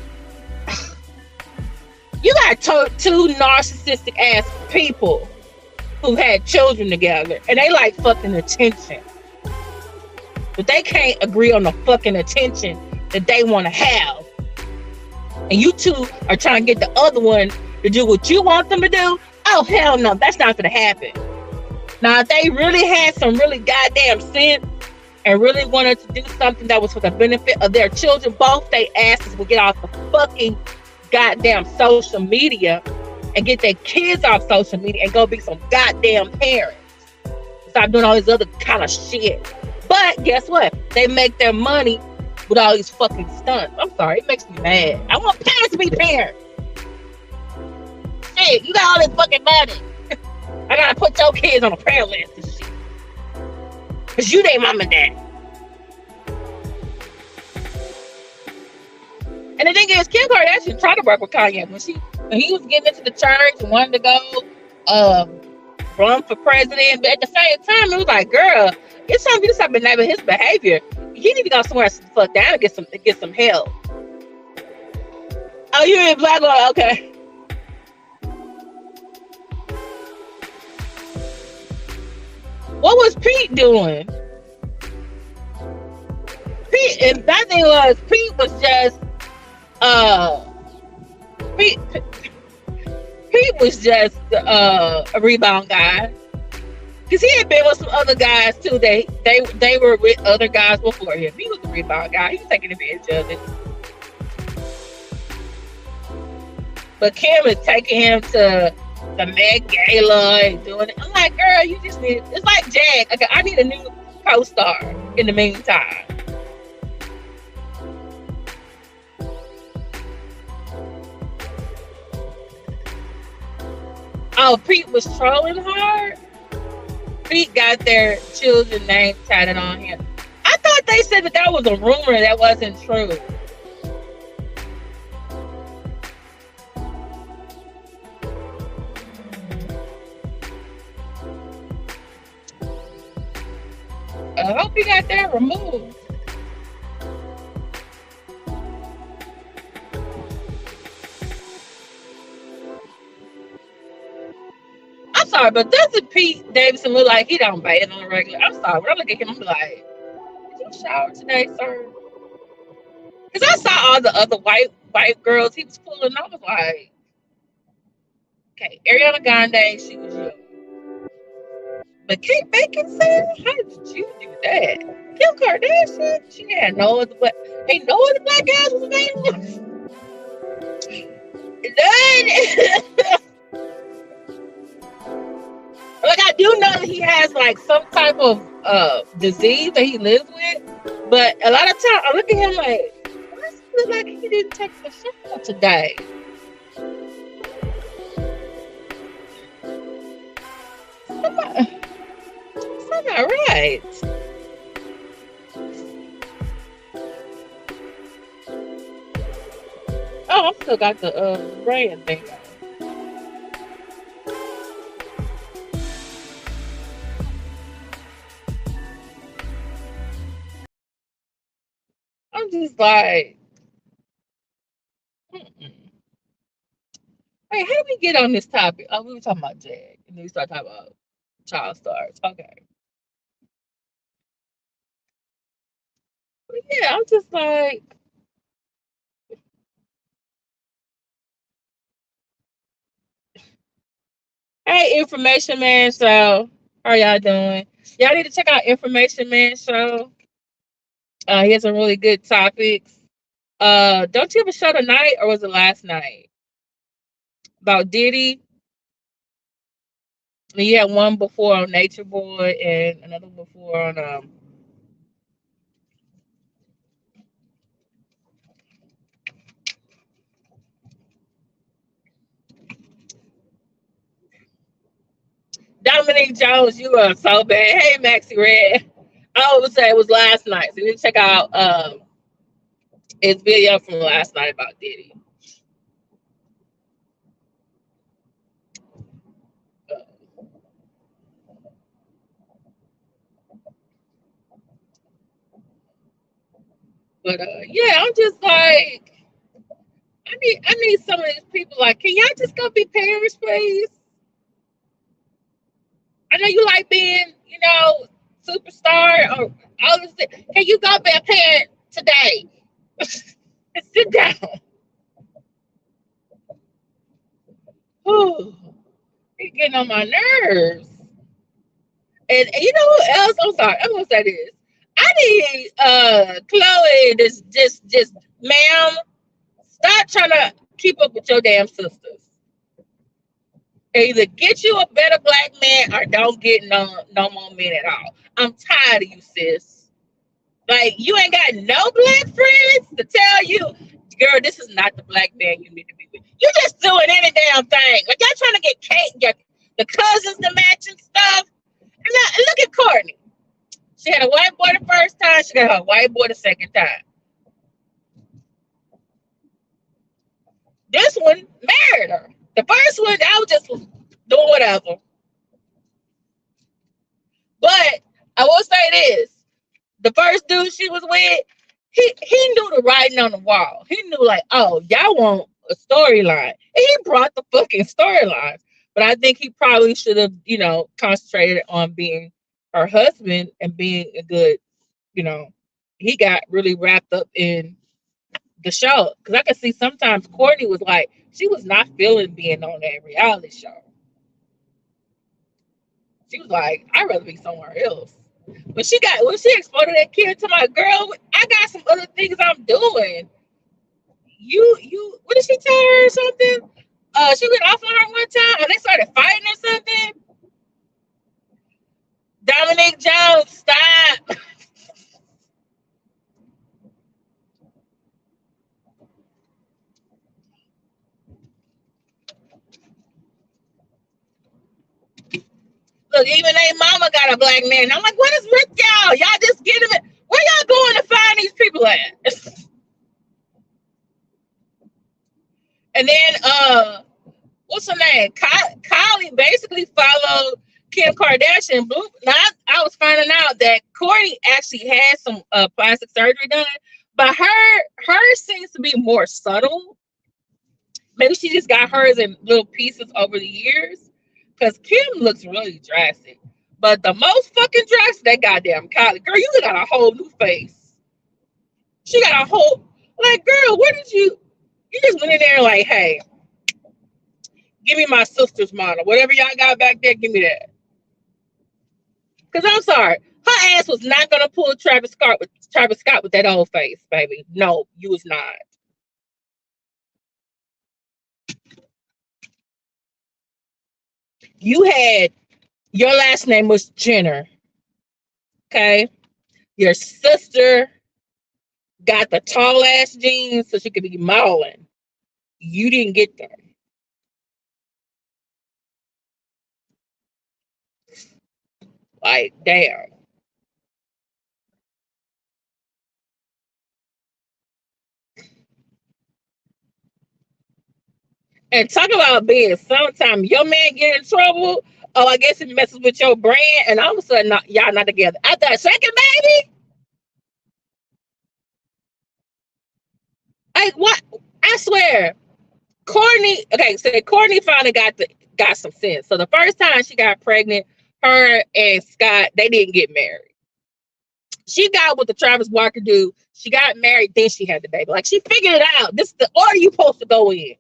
You got two narcissistic ass people who had children together, and they like fucking attention. But they can't agree on the fucking attention that they want to have. And you two are trying to get the other one to do what you want them to do. Oh, hell no, that's not going to happen. Now, if they really had some really goddamn sense and really wanted to do something that was for the benefit of their children, both they asses would get off the fucking goddamn social media and get their kids off social media and go be some goddamn parents. Stop doing all this other kind of shit. But guess what? They make their money with all these fucking stunts. I'm sorry, it makes me mad. I want parents to be parents. Shit, you got all this fucking money. I gotta put your kids on a prayer list and shit. Cause you their mom and dad. And the thing is, Kim Kardashian tried to work with Kanye when he was getting into the church and wanted to go run for president. But at the same time, it was like, girl, it's something you just have been naming his behavior. He need to go somewhere and sit the fuck down and get some help. Oh, you're in Black Law, okay. What was Pete doing? Pete, and that thing was, Pete was just Pete was just a rebound guy. Cause he had been with some other guys too. They were with other guys before him. He was a rebound guy. He was taking advantage of it. But Kim is taking him to the Met Gala and doing it. I'm like, girl, you just need. It's like Jag. Okay, I need a new co-star in the meantime. Oh, Pete was trolling hard. Pete got their children's name tatted on him. I thought they said that was a rumor that wasn't true. I hope he got that removed. I'm sorry, but doesn't Pete Davidson look like he don't bathe on a regular? I'm sorry, when I look at him, I'm like, did you shower today, sir? Because I saw all the other white girls he was pulling. I was like, okay, Ariana Grande, she was young. But Kate Beckinsale, how did you do that? Kim Kardashian, she had no other black, ain't no other black guys was available. None. Like, I do know that he has like some type of disease that he lives with, but a lot of times I look at him like, why does he look like he didn't take the shower today? Something not right. Oh, I still got the brand thing on. I'm just like, mm-mm. Hey, how did we get on this topic? Oh, we were talking about Jag, and then we started talking about child stars. Okay. But yeah, I'm just like, hey, Information Man Show. How y'all doing? Y'all need to check out Information Man Show. He has some really good topics. Don't you have a show tonight, or was it last night? About Diddy. And you had one before on Nature Boy and another before on Dominic Jones. You are so bad. Hey, Maxie Red. I would say it was last night. So you need to check out his video from last night about Diddy. But yeah, I'm just like, I need some of these people. Like, can y'all just go be parents, please? I know you like being, superstar or all this. Can you go be a parent today? Sit down. Ooh, you're getting on my nerves. And you know who else? I'm sorry. I'm gonna say this. I need Chloe just ma'am, stop trying to keep up with your damn sisters. Either get you a better black man or don't get no more men at all. I'm tired of you, sis. Like, you ain't got no black friends to tell you, girl, this is not the black man you need to be with. You just doing any damn thing. Like, y'all trying to get Kate, get the cousins to match and stuff. And look at Courtney. She had a white boy the first time. She got her white boy the second time. This one married her. The first one, I was just doing whatever. But I will say this. The first dude she was with, he knew the writing on the wall. He knew, like, oh, y'all want a storyline. And he brought the fucking storyline. But I think he probably should have, concentrated on being her husband and being a good, he got really wrapped up in the show. Because I could see sometimes Courtney was like, she was not feeling being on that reality show. She was like, I'd rather be somewhere else. When she exploded that kid to my girl, I got some other things I'm doing. You what did she tell her or something? She went off on her one time and they started fighting or something. Dominic Jones, stop. Look, even their mama got a black man. I'm like, what is with y'all? Y'all just get them. Where y'all going to find these people at? And then what's her name? Kylie basically followed Kim Kardashian. Now I was finding out that Courtney actually had some plastic surgery done, but hers seems to be more subtle. Maybe she just got hers in little pieces over the years. Because Kim looks really drastic. But the most fucking drastic, that goddamn Kylie. Girl, you got a whole new face. She got a whole, like, girl, where did you just went in there like, hey, give me my sister's model. Whatever y'all got back there, give me that. Because I'm sorry, her ass was not going to pull Travis Scott with that old face, baby. No, you was not. You had, your last name was Jenner. Okay? Your sister got the tall ass jeans so she could be modeling. You didn't get them. Like, damn. And talk about being sometimes your man get in trouble. Oh, I guess it messes with your brand, and all of a sudden, y'all not together. After a second, baby. Like, what? I swear, Courtney. Okay, so Courtney finally got some sense. So the first time she got pregnant, her and Scott, they didn't get married. She got what the Travis Barker do. She got married, then she had the baby. Like, she figured it out. This is the order you supposed to go in.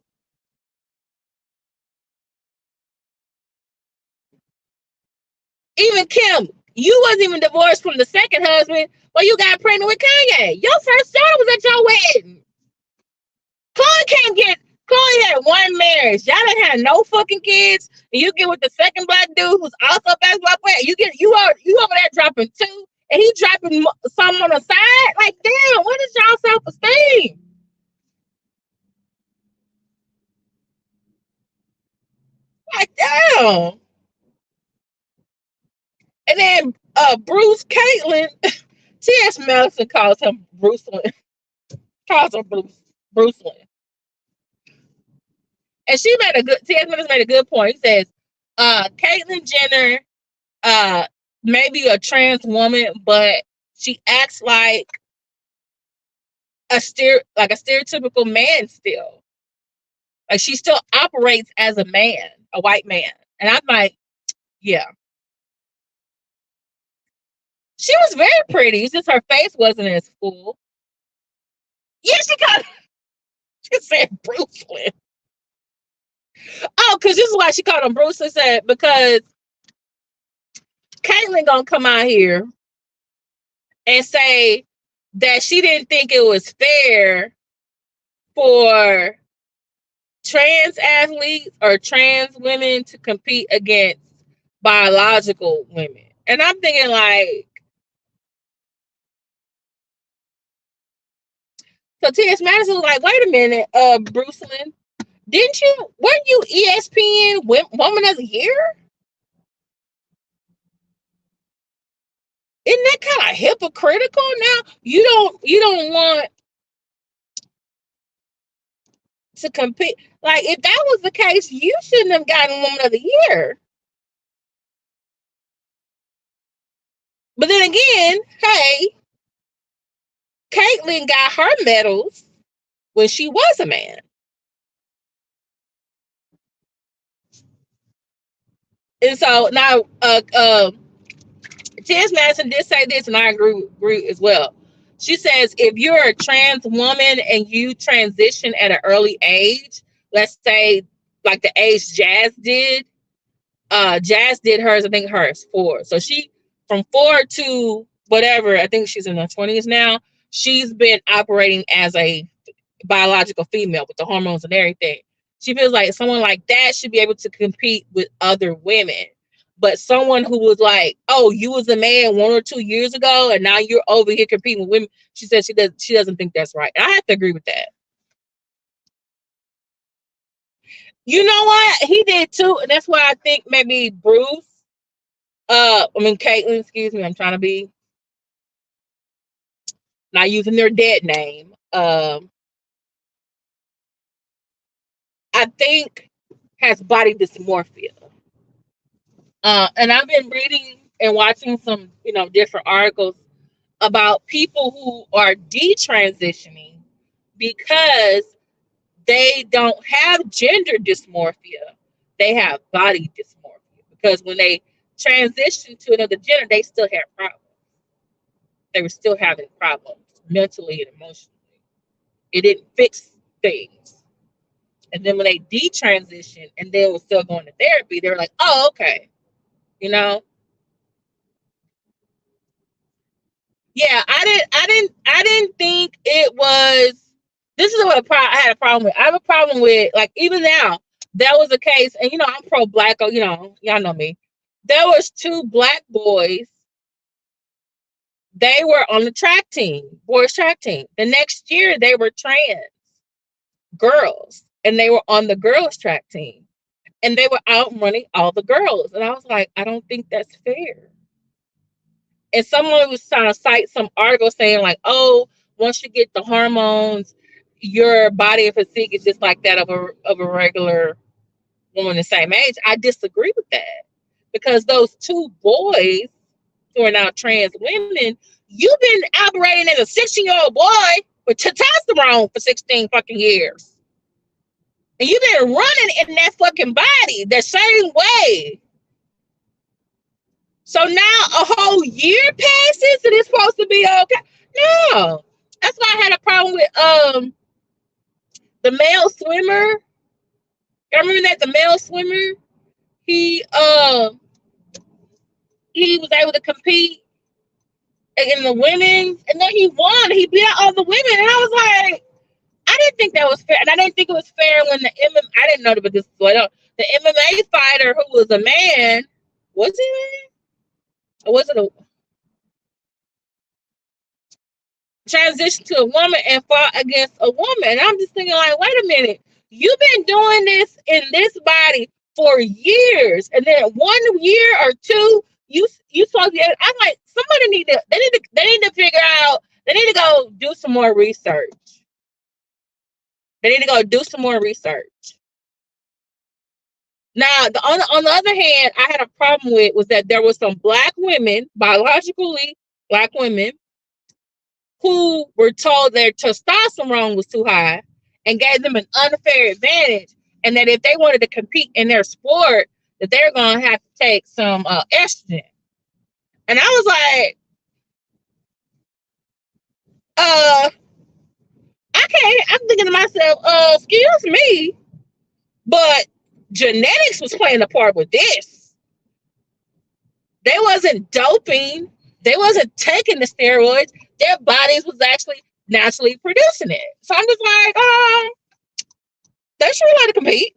Even Kim, you wasn't even divorced from the second husband, but you got pregnant with Kanye. Your first daughter was at your wedding. Chloe had one marriage. Y'all didn't have no fucking kids, and you get with the second black dude who's also a basketball player. You over there dropping two, and he dropping some on the side. Like, damn, what is y'all self-esteem? Like, damn. And then Bruce Caitlin, T.S. Madison calls him Bruce Lynn. Calls him Bruce Lynn. And T.S. Madison made a good point. He says, Caitlyn Jenner may be a trans woman, but she acts like a stereotypical man still. Like she still operates as a man, a white man. And I'm like, yeah. She was very pretty, just her face wasn't as full. Yeah, she said Bruce Lynn. Oh, because this is why she called him Bruce. Lynn said, because Caitlyn gonna come out here and say that she didn't think it was fair for trans athletes or trans women to compete against biological women. And I'm thinking like, so T.S. Madison was like, wait a minute, Bruce Lynn, weren't you ESPN Woman of the Year? Isn't that kind of hypocritical now? You don't want to compete. Like, if that was the case, you shouldn't have gotten Woman of the Year. But then again, hey, Caitlyn got her medals when she was a man. And so now, T.S. Madison did say this, and I agree as well. She says, if you're a trans woman and you transition at an early age, let's say like the age Jazz did hers, I think hers 4. So she, from 4 to whatever, I think she's in her 20s now, she's been operating as a biological female with the hormones and everything. She feels like someone like that should be able to compete with other women. But someone who was like, oh, you was a man 1 or 2 years ago, and now you're over here competing with women. She said she doesn't think that's right. And I have to agree with that. You know what? He did too, and that's why I think maybe Caitlyn, excuse me, I'm trying to be not using their dead name. I think has body dysmorphia. And I've been reading and watching some, different articles about people who are detransitioning because they don't have gender dysmorphia. They have body dysmorphia because when they transition to another gender, they still have problems. They were still having problems mentally and emotionally. It didn't fix things. And then when they detransition and they were still going to therapy, they were like, oh, okay. Yeah, I didn't think it was. This is what I had a problem with. I have a problem with, like, even now, that was a case, and I'm pro-black. Y'all know me. There was 2 black boys. They were on the track team, boys track team. The next year, they were trans girls, and they were on the girls track team, and they were out running all the girls. And I was like, I don't think that's fair. And someone was trying to cite some article saying like, oh, once you get the hormones, your body and physique is just like that of a regular woman the same age. I disagree with that because those 2 boys who are now trans women, you've been operating as a 16-year-old boy with testosterone for 16 fucking years. And you've been running in that fucking body the same way. So now a whole year passes and it's supposed to be okay? No. That's why I had a problem with the male swimmer. You remember that? The male swimmer? He was able to compete in the women's, and then he won. He beat out all the women. And I was like, I didn't think that was fair. And I didn't think it was fair when I didn't know that this was going on. The MMA fighter who was a man, was he a man? Or was it a transition to a woman and fought against a woman? And I'm just thinking like, wait a minute. You've been doing this in this body for years. And then 1 year or 2, you supposed to be. I'm like, somebody they need to figure out. They need to go do some more research. They need to go do some more research. Now, on the other hand, I had a problem with was that there was some black women, biologically black women, who were told their testosterone was too high and gave them an unfair advantage, and that if they wanted to compete in their sport, that they're gonna have to take some estrogen. And I was like, okay. I'm thinking to myself, excuse me, but genetics was playing a part with this. They wasn't doping. They wasn't taking the steroids. Their bodies was actually naturally producing it. So I'm just like, they should be allowed to compete.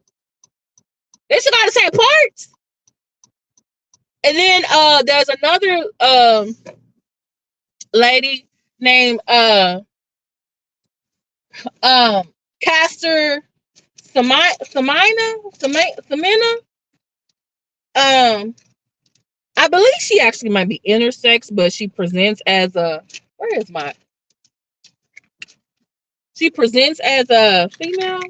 They should have the same parts. And then there's another lady named Caster Samina. I believe she actually might be intersex, but she presents as a she presents as a female.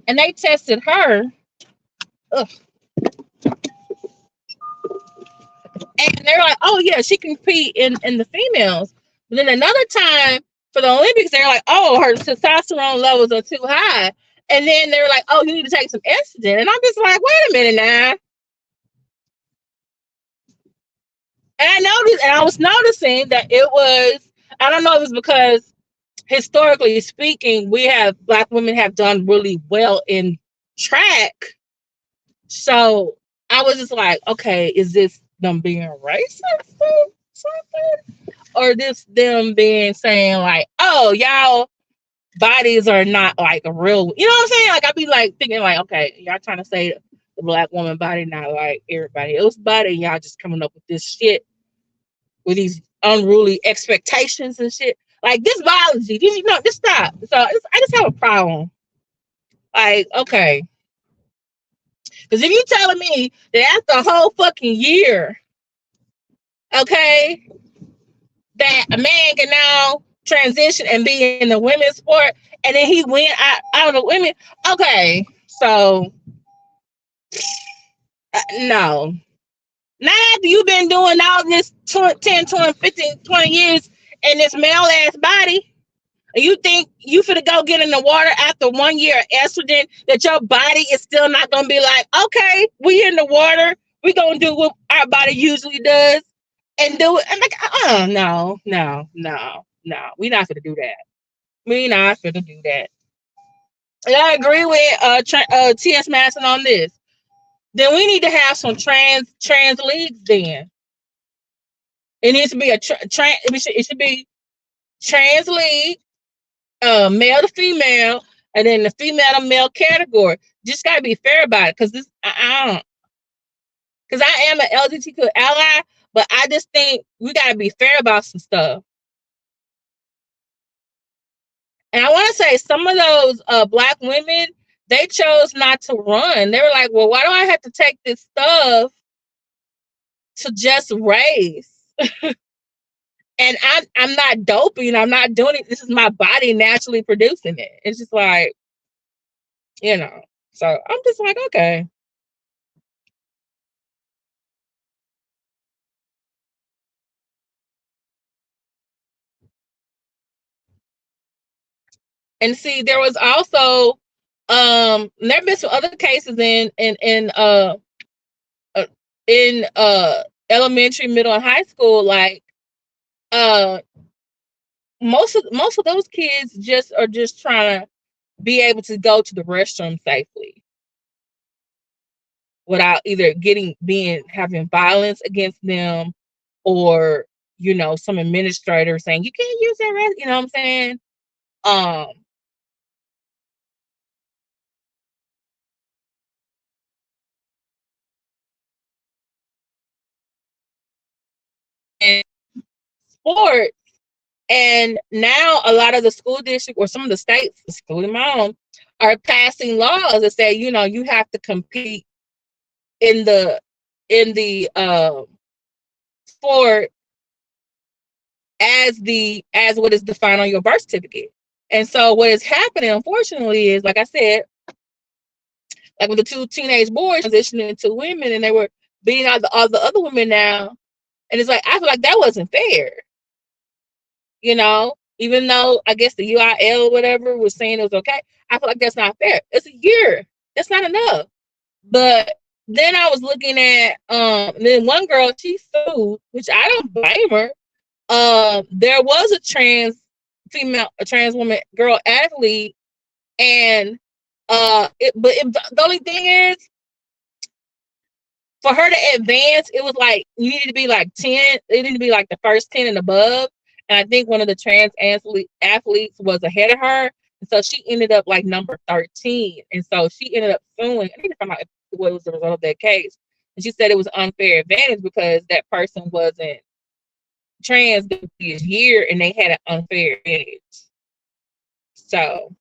And they tested her. Ugh. And they're like, oh yeah, she can compete in the females. But then another time for the Olympics, they're like, oh, her testosterone levels are too high. And then they're like, oh, you need to take some estrogen. And I'm just like, wait a minute now. And I noticed, and I was noticing that it was, I don't know if it was because historically speaking, black women have done really well in track. So I was just like, okay, is this them being racist or something? Or this them being saying like, oh, y'all bodies are not like a real, you know what I'm saying? Like I'd be like thinking like, okay, y'all trying to say the black woman body not like everybody else's body, and y'all just coming up with this shit with these unruly expectations and shit. Like this biology, just stop. So I just have a problem. Like, okay. Because if you telling me that after a whole fucking year, okay, that a man can now transition and be in the women's sport, and then he went out of the women, okay, so no. Not after you've been doing all this 10, 20, 15, 20 years in this male-ass body, and you think you finna go get in the water after 1 year of estrogen, that your body is still not gonna be like, okay, we in the water, we gonna do what our body usually does and do it. I'm like, no. We not gonna do that. We not gonna do that. And I agree with T.S. Madison on this. Then we need to have some trans leagues. Then it needs to be it should be trans league, male to female, and then the female to male category. Just gotta be fair about it, because I am an LGBTQ ally, but I just think we gotta be fair about some stuff. And I want to say some of those black women, they chose not to run. They were like, well, why do I have to take this stuff to just race? And I'm not doping. I'm not doing it. This is my body naturally producing it. It's just like, So I'm just like, okay. And see, there was also there have been some other cases in elementary, middle, and high school, like most of those kids are just trying to be able to go to the restroom safely without either having violence against them, or some administrator saying you can't use that restroom. You know what I'm saying? And sports, and now a lot of the school districts, or some of the states, including my own, are passing laws that say you have to compete in the sport as what is defined on your birth certificate. And so what is happening, unfortunately, is, like I said, like with the two teenage boys transitioning into women, and they were beating out all the other women now. And it's like, I feel like that wasn't fair. You know, even though I guess the UIL or whatever was saying it was okay, I feel like that's not fair. It's a year. That's not enough. But then I was looking at then one girl, she sued, which I don't blame her. There was a trans woman girl athlete, and the only thing is, for her to advance, it was like you needed to be like 10. It needed to be like the first 10 and above. And I think one of the trans athletes was ahead of her. And so she ended up like number 13. And so she ended up suing. I need to find out what was the result of that case. And she said it was unfair advantage because that person wasn't trans this year and they had an unfair advantage. So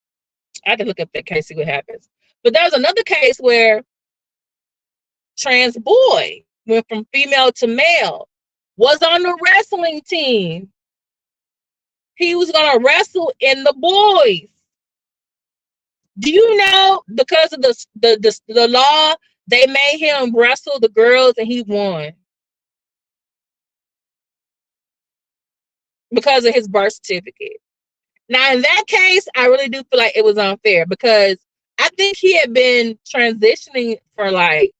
I had to look up that case, see what happens. But there was another case where trans boy went from female to male, was on the wrestling team. He was gonna wrestle in the boys. Do you know, because of the law, they made him wrestle the girls and he won because of his birth certificate. Now, in that case, I really do feel like it was unfair because I think he had been transitioning for like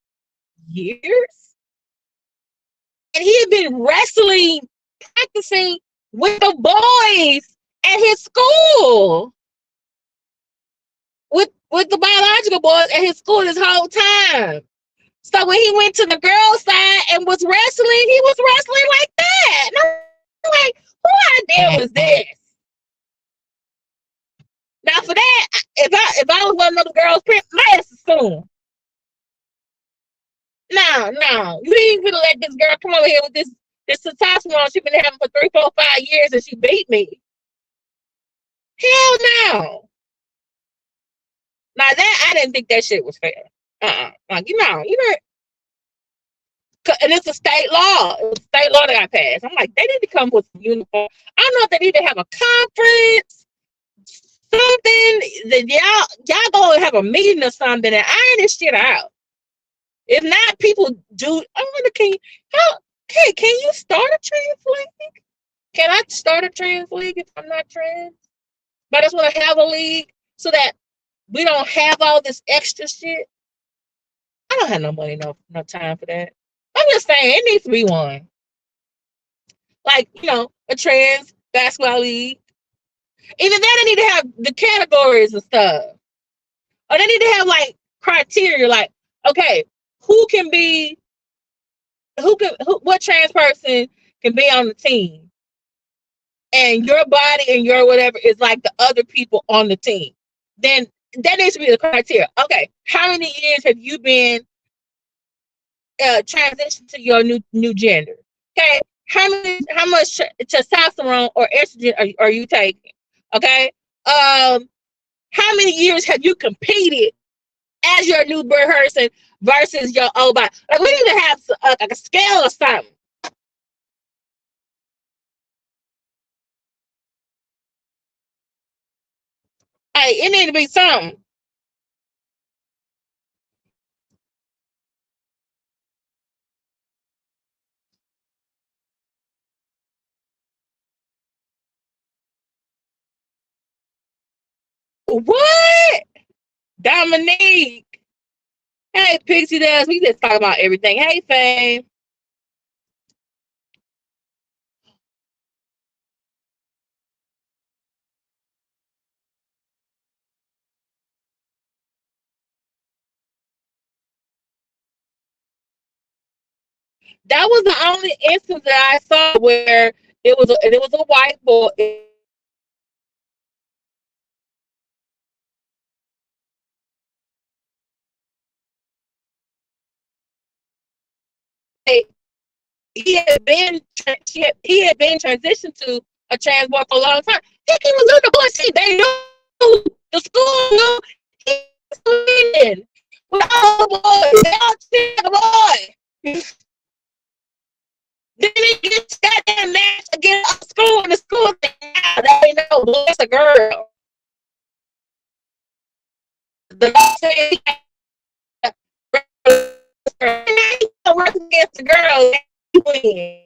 years, and he had been wrestling, practicing with the boys at his school, with the biological boys at his school this whole time. So when he went to the girls' side and was wrestling, he was wrestling like that. And I'm like, who idea was this? Now for that, if I was one of those girls, my ass is soon. No, you ain't gonna let this girl come over here with this testosterone she's been having for 3, 4, 5 years and she beat me. Hell no. Now that I didn't think that shit was fair. Like, you know, and it's a state law. It's a state law that got passed. I'm like, they need to come with some uniform. I don't know if they need to have a conference, something that y'all go have a meeting or something and iron this shit out. If not, people do. I wonder, can you start a trans league? Can I start a trans league if I'm not trans? But I just want to have a league so that we don't have all this extra shit. I don't have no money, no time for that. I'm just saying it needs to be one. Like, you know, a trans basketball league. Either that, they need to have the categories and stuff. Or they need to have like criteria, like, okay, what trans person can be on the team? And your body and your whatever is like the other people on the team. Then that needs to be the criteria. Okay, how many years have you been transitioned to your new gender? Okay, how much testosterone or estrogen are you taking? Okay, how many years have you competed as your new person versus your old body? Like, we need to have like a scale or something. Hey, it need to be something. What? Dominique. Hey, Pixie Dust. We just talk about everything. Hey, Fame. That was the only instance that I saw where it was a white boy. He had been transitioned to a trans boy for a long time. He was on the bullshit. They knew, the school knew he was in. With all the boys. They all cheer the boy. Then he gets goddamn match against a school and the school thing. That ain't no boy, it's a girl. The law says he can't work against the girl. He wins.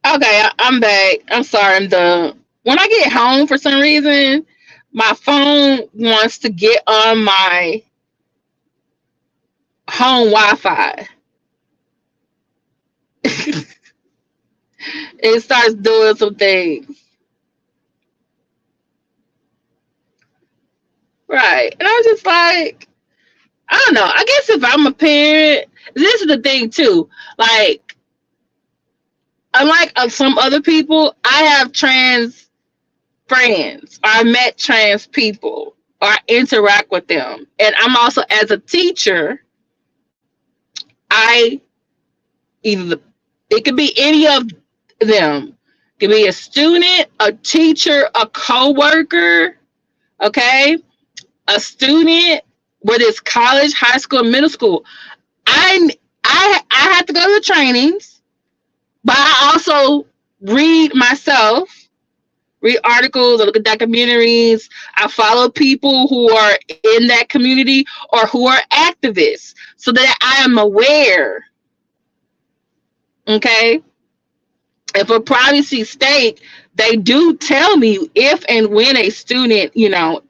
Okay, I'm back. I'm sorry. I'm done. When I get home, for some reason, my phone wants to get on my home Wi-Fi. It starts doing some things. Right. And I was just like, I don't know. I guess if I'm a parent, this is the thing too. Like, unlike some other people, I have trans friends. Or I met trans people. Or I interact with them. And I'm also, as a teacher, I either, it could be any of them. It could be a student, a teacher, a coworker, okay? A student, whether it's college, high school, middle school. I have to go to the trainings, but I also read myself, read articles, I look at documentaries. I follow people who are in that community or who are activists so that I am aware. Okay. If a privacy state, they do tell me if and when a student,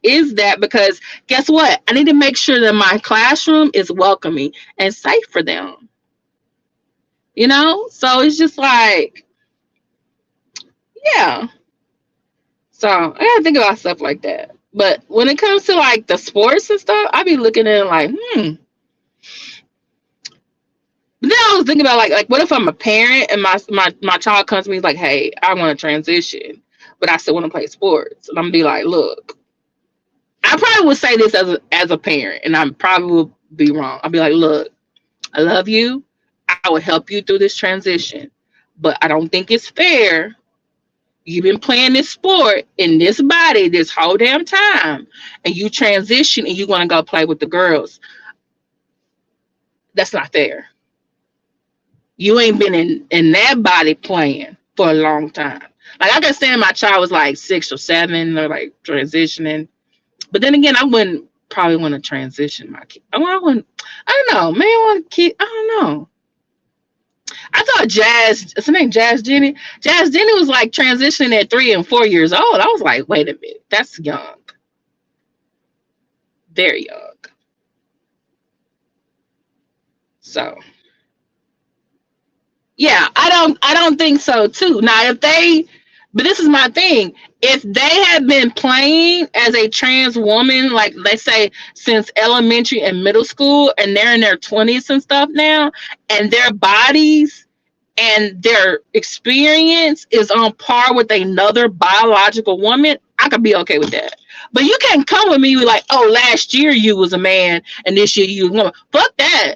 is that, because guess what? I need to make sure that my classroom is welcoming and safe for them. So it's just like, yeah. So I gotta think about stuff like that. But when it comes to like the sports and stuff, I be looking at it like, But then I was thinking about like what if I'm a parent and my child comes to me like, hey, I want to transition, but I still want to play sports, and I'm gonna be like, look, I probably would say this as a parent, and I probably will be wrong. I'll be like, look, I love you. I will help you through this transition, but I don't think it's fair. You've been playing this sport in this body this whole damn time, and you transition and you want to go play with the girls. That's not fair. You ain't been in that body playing for a long time. Like, I can stand my child was like 6 or 7 or like transitioning. But then again, I wouldn't probably want to transition my kid. I don't know. Maybe I want a kid. I don't know. I thought it's her name Jazz Jenny. Jazz Jenny was like transitioning at 3 and 4 years old. I was like, wait a minute, that's young. Very young. So yeah, I don't think so too. Now but this is my thing. If they have been playing as a trans woman, like let's say since elementary and middle school, and they're in their 20s and stuff now, and their bodies and their experience is on par with another biological woman, I could be okay with that. But you can't come with me with like, oh, last year you was a man and this year you was a woman. Fuck that.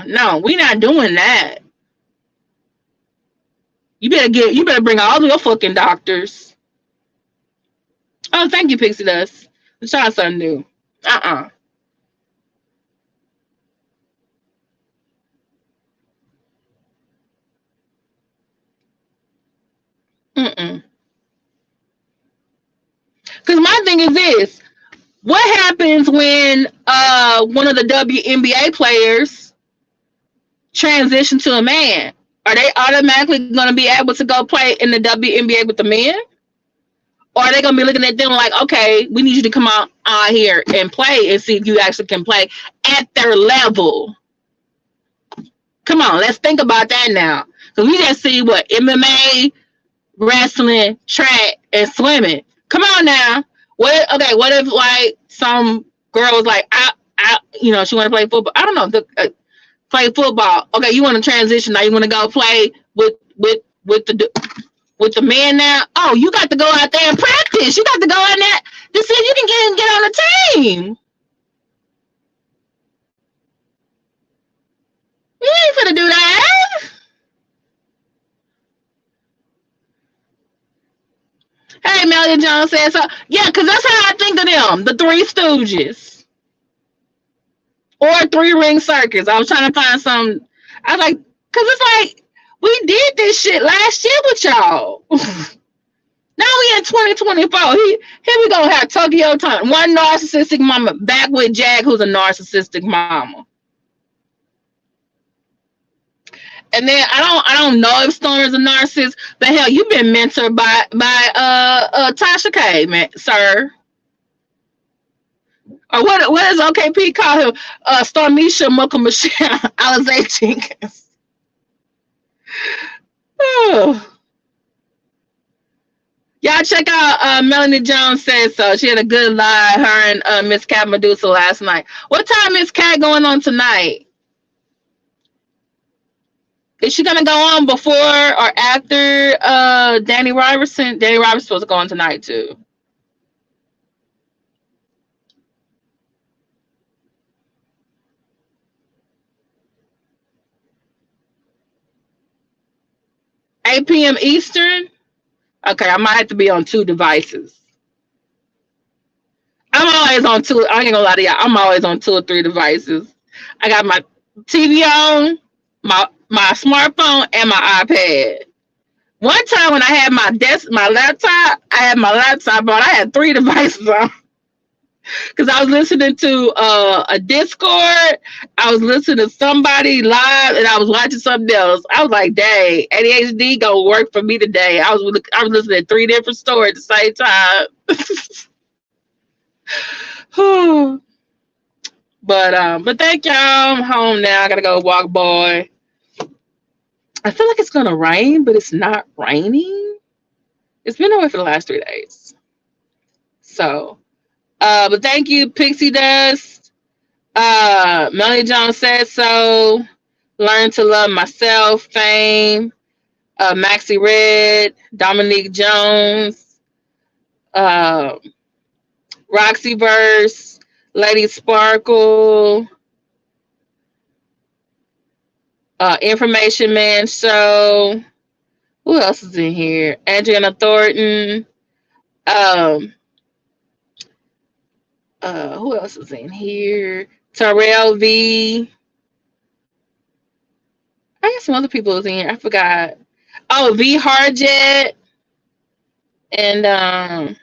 No, we're not doing that. You better bring all your fucking doctors. Oh, thank you, Pixie Dust. Let's try something new. Uh-uh. Mm-mm. Because my thing is this. What happens when one of the WNBA players transition to a man? Are they automatically going to be able to go play in the WNBA with the men? Or are they going to be looking at them like, okay, we need you to come out here and play and see if you actually can play at their level? Come on, let's think about that now. Because we just see what MMA, wrestling, track, and swimming. Come on now. What if like some girl was like, she want to play football? I don't know. Play football. Okay, you want to transition now? You want to go play with the men now? Oh, you got to go out there and practice. You got to go in there to see if you can get on the team. You ain't finna do that. Hey, Melody Jones said so. Yeah, because that's how I think of them. The Three Stooges. Or Three Ring Circus. I was trying to find some. I was like, because it's like, we did this shit last year with y'all. Now we in 2024. Here we gonna have Tokyo Toni, one narcissistic mama, back with Jag, who's a narcissistic mama. And then I don't know if Storm is a narcissist, but hell, you've been mentored by Tasha K, man, sir. Or what does OKP call him? Stormisha Mocha Michelle Alizé Jenkins. Oh. Y'all check out Melanie Jones says so. She had a good lie, her and Miss Cat Medusa last night. What time is Cat going on tonight? Is she gonna go on before or after Danny Robertson? Danny Robertson's supposed to go on tonight too. $8 p.m. Eastern. Okay, I might have to be on 2 devices. I'm always on 2. I ain't gonna lie to y'all. I'm always on 2 or 3 devices. I got my TV on, my smartphone, and my iPad. One time when I had my laptop, but I had 3 devices on. Because I was listening to a Discord, I was listening to somebody live, and I was watching something else. I was like, dang, ADHD gonna work for me today. I was listening to 3 different stories at the same time. But thank y'all. I'm home now. I gotta go walk boy. I feel like it's gonna rain, but it's not raining. It's been away for the last 3 days. So, but thank you, Pixie Dust. Melanie Jones said so. Learn to love myself. Fame. Maxie Red. Dominique Jones. Roxy Verse. Lady Sparkle. Information Man Show. Who else is in here? Adriana Thornton. Who else is in here? Terrell V. I got some other people in here. I forgot. Oh, V Harjet. And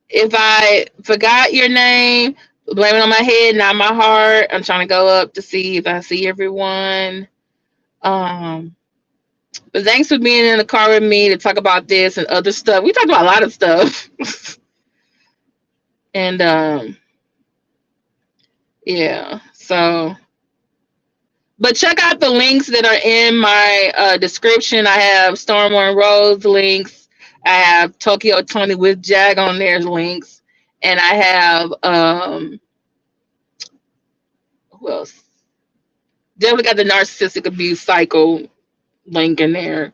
if I forgot your name, blame it on my head, not my heart. I'm trying to go up to see if I see everyone. But thanks for being in the car with me to talk about this and other stuff. We talked about a lot of stuff. And yeah, so, but check out the links that are in my description. I have Storm Monroe's links. I have Tokyo Toni with Jag on there's links. And I have who else? Definitely got the narcissistic abuse cycle link in there.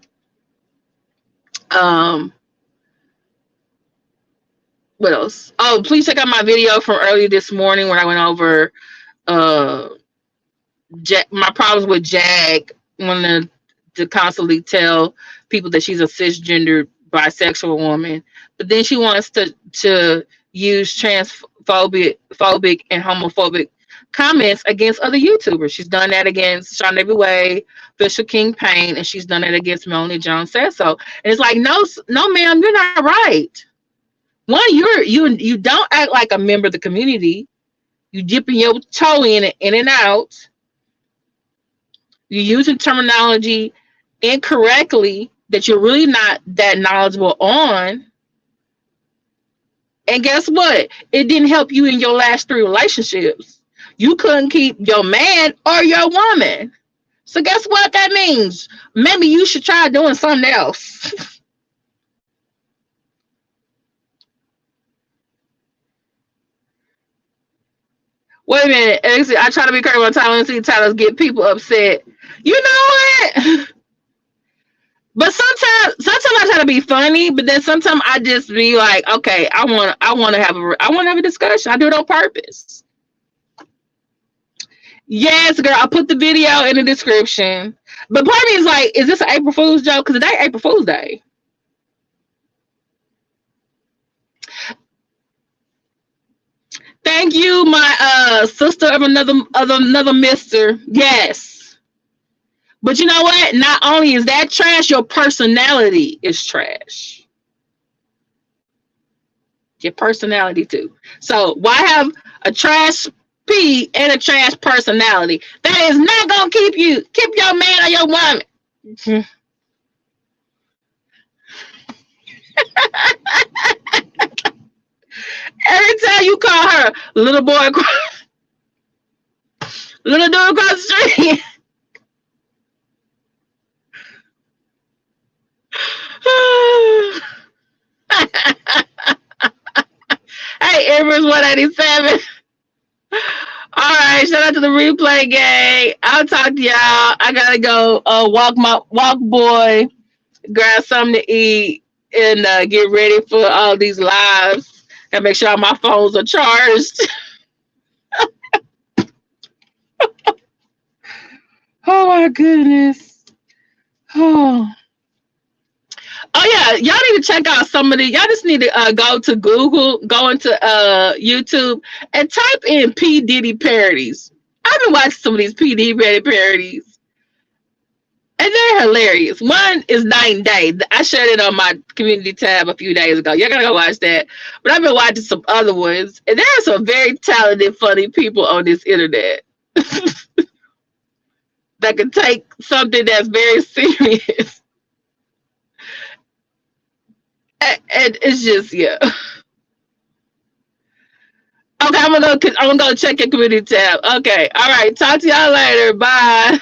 What else? Oh, please check out my video from earlier this morning when I went over my problems with Jag. Wanted to constantly tell people that she's a cisgender bisexual woman, but then she wants to use transphobic and homophobic comments against other YouTubers. She's done that against Sean Way, Fisher King Payne, and she's done it against Melanie Jones Says So. And it's like, no, ma'am, you're not right. One, you don't act like a member of the community. You dipping your toe in and out. You're using terminology incorrectly that you're really not that knowledgeable on. And guess what? It didn't help you in your last 3 relationships. You couldn't keep your man or your woman. So guess what that means? Maybe you should try doing something else. Wait a minute. I try to be careful on Tyler and see Tyler get people upset. You know what? But sometimes I try to be funny, but then sometimes I just be like, okay, I want to have a discussion. I do it on purpose. Yes, girl, I put the video in the description. But part of me is like, is this an April Fool's joke? Because today April Fool's Day. Thank you, my sister of another mister. Yes. But you know what? Not only is that trash, your personality is trash. Your personality too. So why have a trash P and a trash personality? That is not gonna keep your man or your woman. Every time you call her little boy, little dude across the street. Hey, Empress 187. All right, shout out to the replay gang. I'll talk to y'all. I gotta go walk boy, grab something to eat, and get ready for all these lives. And make sure all my phones are charged. Oh my goodness. Oh yeah, y'all need to check out somebody. Y'all just need to go to Google, go into YouTube, and type in P. Diddy parodies. I've been watching some of these P. Diddy parodies, and they're hilarious. One is Night and Day. I shared it on my community tab a few days ago. Y'all gotta go watch that. But I've been watching some other ones, and there are some very talented, funny people on this internet that can take something that's very serious. And it's just, yeah. Okay, I'm gonna go check your community tab. Okay, all right. Talk to y'all later. Bye.